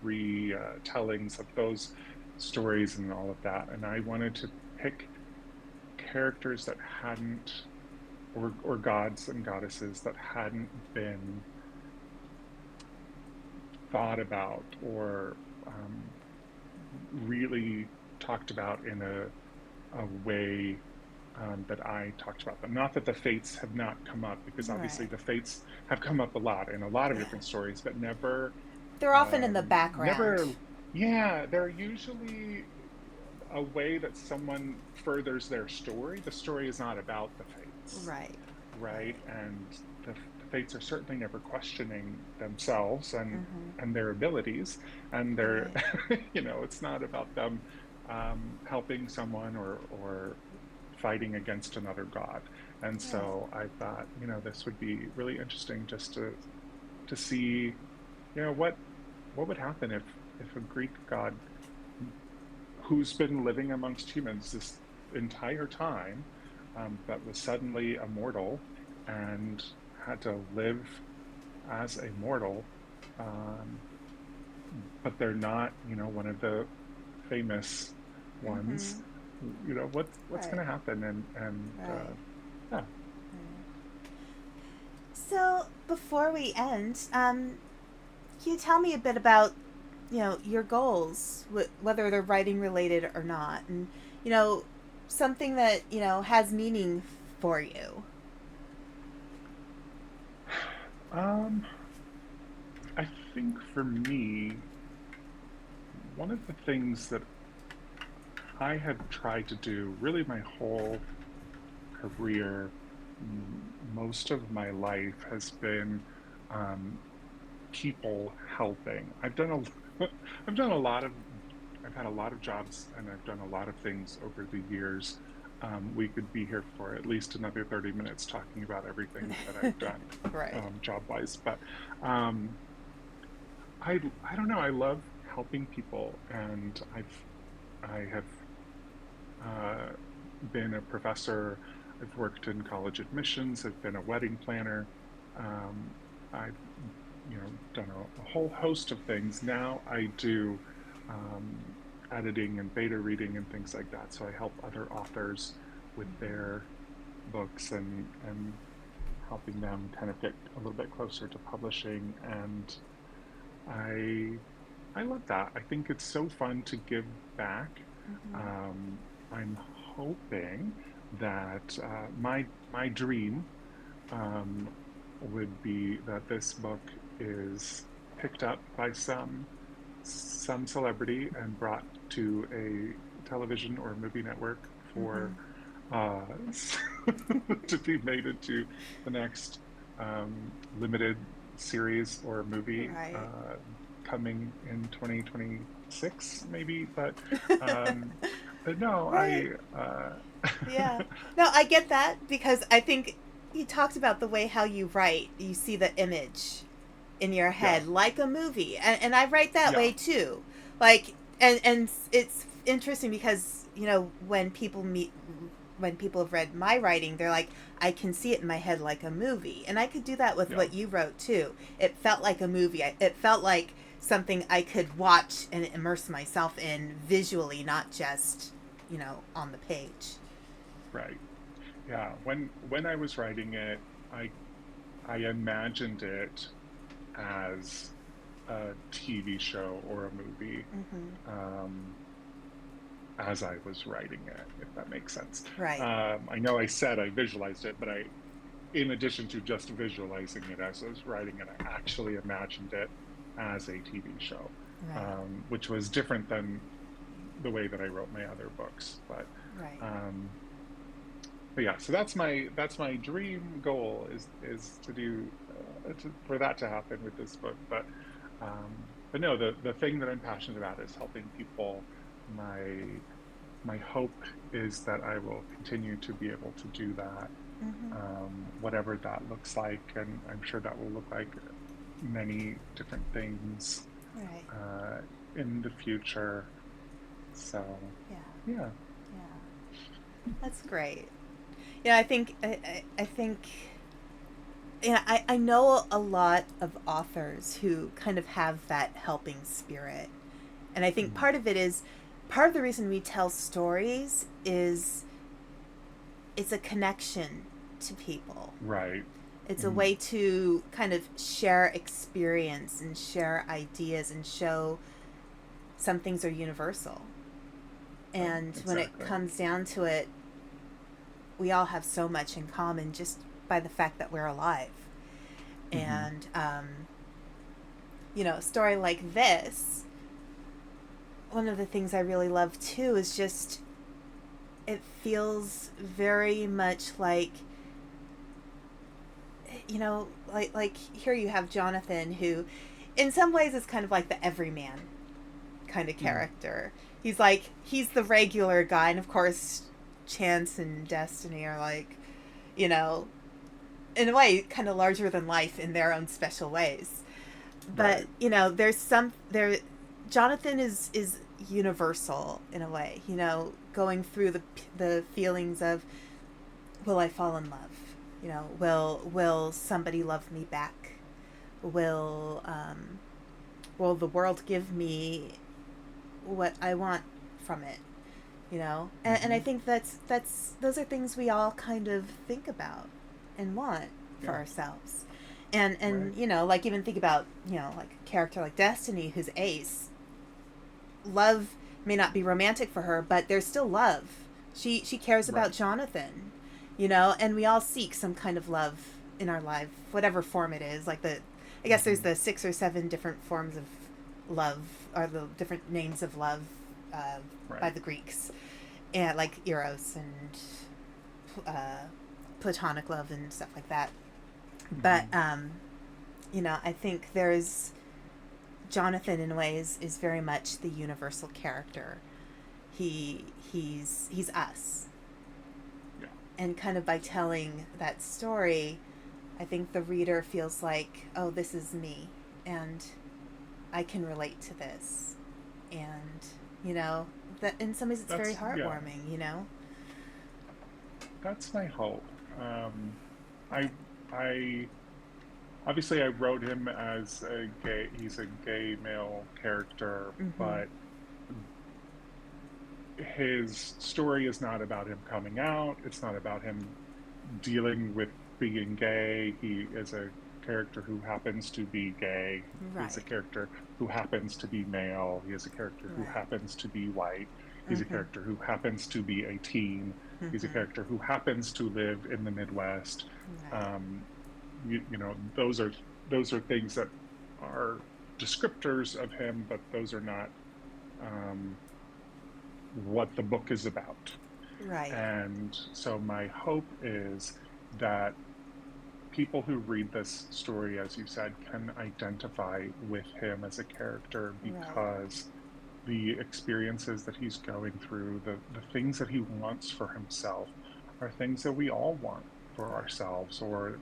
retellings of those stories and all of that. And I wanted to pick characters that hadn't, or gods and goddesses that hadn't been thought about or really talked about in a way that I talked about them. Not that the fates have not come up, because obviously Right. the fates have come up a lot in a lot of different stories, but They're often in the background. never, yeah, they're usually a way that someone furthers their story. The story is not about the fates, Right. right? Right. And the fates are certainly never questioning themselves Mm-hmm. and their abilities, and their, Right. it's not about them helping someone or fighting against another god. And Right. so I thought, this would be really interesting just to see, what would happen if a Greek god who's been living amongst humans this entire time, but was suddenly a mortal and had to live as a mortal, um, but they're not, one of the famous Mm-hmm. ones. What's going Right. to happen? And Right. yeah. Right. So before we end, can you tell me a bit about your goals, whether they're writing related or not, and you know something that has meaning for you? Um, I think for me, one of the things that I have tried to do really my whole career, most of my life has been um, people helping. I've done a lot of, I've had a lot of jobs and I've done a lot of things over the years. We could be here for at least another 30 minutes talking about everything that I've done Right. job wise, but um, I don't know. I love helping people, and I have uh, been a professor. I've worked in college admissions. I've been a wedding planner. Um, I've done a whole host of things. Now I do um, editing and beta reading and things like that. So I help other authors with their books and helping them kind of get a little bit closer to publishing. And I I love that. I think it's so fun to give back. Mm-hmm. Um, I'm hoping that my dream um, would be that this book is picked up by some celebrity and brought to a television or movie network Mm-hmm. for uh, to be made into the next limited series or movie Right. coming in 2026, maybe. Um, but no, Right. uh, Yeah. No, I get that because I think you talked about the way how you write. You see the image in your yeah, head like a movie, and I write that yeah, way too. Like, and it's interesting because when people have read my writing, they're like, I can see it in my head like a movie, and I could do that with yeah. what you wrote too. It felt like a movie. It felt like something I could watch and immerse myself in visually, not just on the page. Right. Yeah. When I was writing it, I I imagined it as a TV show or a movie Mm-hmm. um, as I was writing it, if that makes sense. Right. I know I said I visualized it, but in addition to just visualizing it as I was writing it, I actually imagined it as a TV show, Right. which was different than the way that I wrote my other books. Right. Um, but yeah, so that's my dream goal is to do for that to happen with this book. But no, the thing that I'm passionate about is helping people. My my hope is that I will continue to be able to do that, Mm-hmm. whatever that looks like, and I'm sure that will look like many different things Right. uh, in the future. So Yeah. yeah. Yeah. That's great. Yeah, I think yeah, I know a lot of authors who kind of have that helping spirit. And I think Mm, part of the reason we tell stories is it's a connection to people. right. It's a Mm, way to kind of share experience and share ideas and show some things are universal. right. And when it Exactly. comes down to it, we all have so much in common just by the fact that we're alive. Hmm. And, a story like this, one of the things I really love too is just it feels very much like like here you have Jonathan who in some ways is kind of like the everyman kind of Hmm. character. He's the regular guy, and of course chance and destiny are like, you know, in a way kind of larger than life in their own special ways. But Right. there's some there Jonathan is universal in a way, going through the feelings of, will I fall in love? Will somebody love me back? Will will the world give me what I want from it? And I Hmm. think that's those are things we all kind of think about and want for Yeah. ourselves. Right. And like even think about like a character like Destiny who's Ace. Love may not be romantic for her, but there's still love. She cares about Right. Jonathan, and we all seek some kind of love in our life, whatever form it is. Like I guess there's Hmm. the 6 or 7 different forms of love, or the different names of love uh, by Right. the Greeks, and like Eros and platonic love and stuff like that. But Hmm. I think there's Jonathan in ways is very much the universal character. He's us, Yeah. and kind of by telling that story, I think the reader feels like, oh, this is me, and I can relate to this, and that in some ways it's very Yeah. heartwarming. That's my hope. I I obviously I wrote him as a gay. He's a gay male character, Mm-hmm. but his story is not about him coming out. It's not about him dealing with being gay. He is a character who happens to be gay. He's a Right. character who happens to be male. He is a character who Right. happens to be white. He's a Mm-hmm. character who happens to be a teen. He's a Mm-hmm. character who happens to live in the Midwest. Right. Um, those are things that are descriptors of him, but those are not um, what the book is about. Right. And so my hope is that people who read this story, as you said, can identify with him as a character, Right. because the experiences that he's going through, the things that he wants for himself, are things that we all want for ourselves. Or,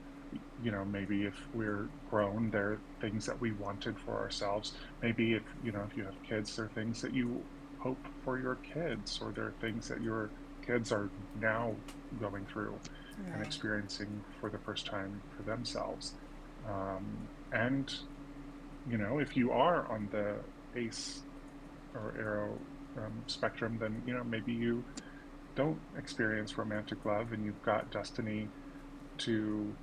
maybe if we're grown, there are things that we wanted for ourselves. Maybe if you have kids, there are things that you hope for your kids, or there are things that your kids are now going through and Right. experiencing for the first time for themselves. And if you are on the ace or arrow spectrum, then maybe you don't experience romantic love, and you've got destiny to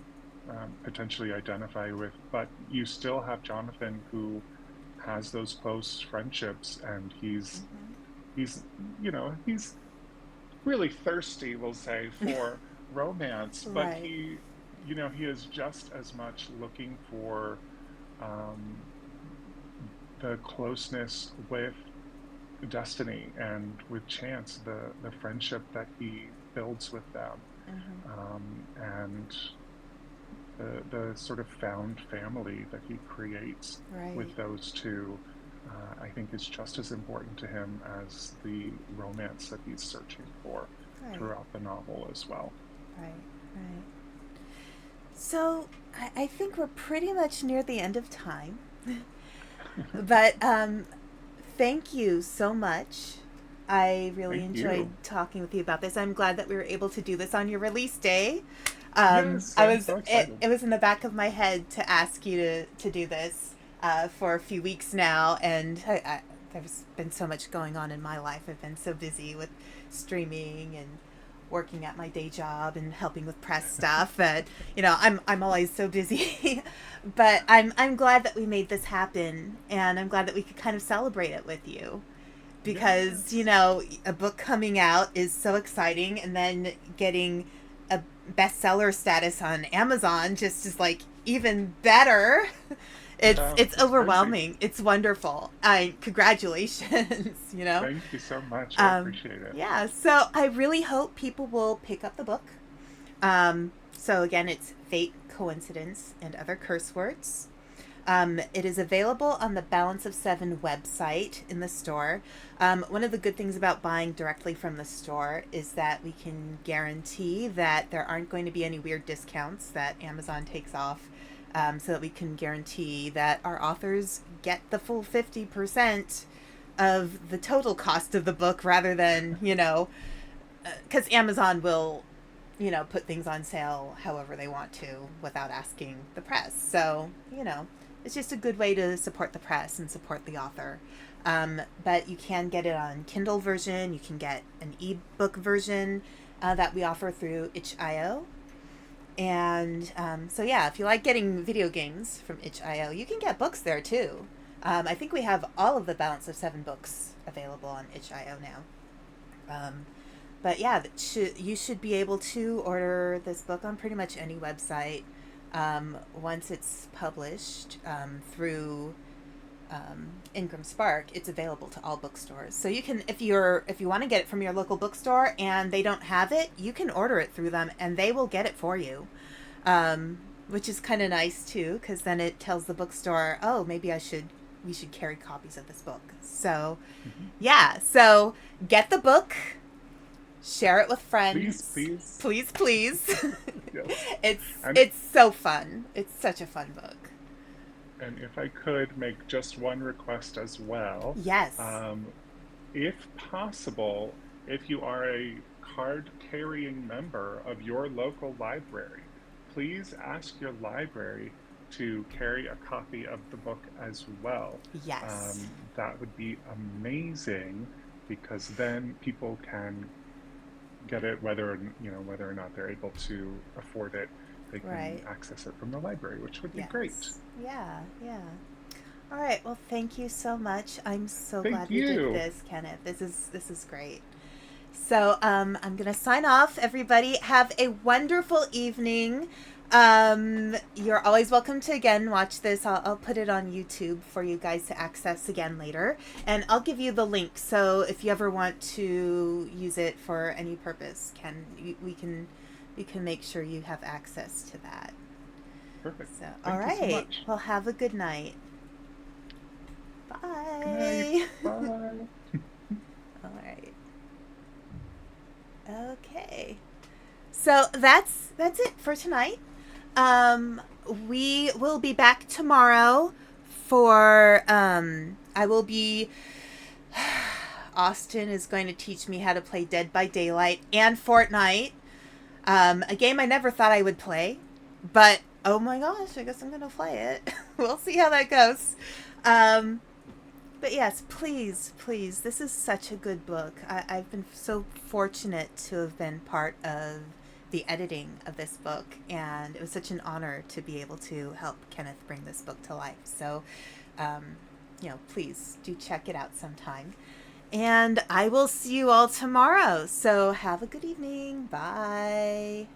potentially identify with, but you still have Jonathan, who has those close friendships, and Mm-hmm. he's really thirsty, we'll say, for romance, but Right. he is just as much looking for um, the closeness with destiny and with chance, the friendship that he builds with them, Mm-hmm. and the sort of found family that he creates Right. with those two. I think is just as important to him as the romance that he's searching for Right. throughout the novel as well. Right. Right. So I think we're pretty much near the end of time. But thank you so much. I really Thank enjoyed you. talking with you about this. I'm glad that we were able to do this on your release day. Yes, I I'm was so excited. it was in the back of my head to ask you to do this for a few weeks now, and there's been so much going on in my life. I've been so busy with streaming and working at my day job and helping with press stuff that I'm always so busy. But I'm glad that we made this happen, and I'm glad that we could kind of celebrate it with you, because Yes. a book coming out is so exciting, and then getting a bestseller status on Amazon just is like even better. It's It's crazy. overwhelming. It's wonderful. I Congratulations. Thank you so much. I Um, appreciate it. yeah. So I really hope people will pick up the book. So again, it's Fate, Coincidence, and Other Curse Words. It is available on the Balance of Seven website in the store. One of the good things about buying directly from the store is that we can guarantee that there aren't going to be any weird discounts that Amazon takes off, so that we can guarantee that our authors get the full 50% of the total cost of the book, rather than, because Amazon will, put things on sale however they want to without asking the press. So, it's just a good way to support the press and support the author. But you can get it on Kindle version. You can get an ebook version that we offer through itch.io. And so, yeah, if you like getting video games from itch.io, you can get books there too. I think we have all of the Balance of Seven books available on itch.io now. But yeah, you should be able to order this book on pretty much any website once it's published through Ingram Spark. It's available to all bookstores. So you can, if you want to get it from your local bookstore and they don't have it, you can order it through them and they will get it for you. Which is kind of nice too, because then it tells the bookstore, oh, maybe we should carry copies of this book. So Mhm. yeah, so get the book, share it with Please, friends, please. please, please. Yes. it's And it's so fun. It's such a fun book. and if I could make just one request as well, Yes. um, if possible, if you are a card carrying member of your local library, please ask your library to carry a copy of the book as well. Yes. That would be amazing, because then people can get it, whether or not they're able to afford it. They can Right. access it from the library, which would be great. Yes. Yeah. Yeah. All right. Well, thank you so much. I'm so Thank glad we did you. this, Kenneth. This is great. So I'm gonna sign off. Everybody, have a wonderful evening. You're always welcome to again watch this. I'll put it on YouTube for you guys to access again later, and I'll give you the link. So if you ever want to use it for any purpose, we can make sure you have access to that. Perfect. So, all Thank you so right. much. Well, have a good night. Good night. Bye. Bye. All right. Okay. So that's it for tonight. We will be back tomorrow for I will be Austin is going to teach me how to play Dead by Daylight and Fortnite. A game I never thought I would play, but oh my gosh, I guess I'm gonna play it. We'll see how that goes. But yes, please, please, this is such a good book. I've been so fortunate to have been part of the editing of this book, and it was such an honor to be able to help Kenneth bring this book to life. So, please do check it out sometime. And I will see you all tomorrow. So have a good evening. Bye.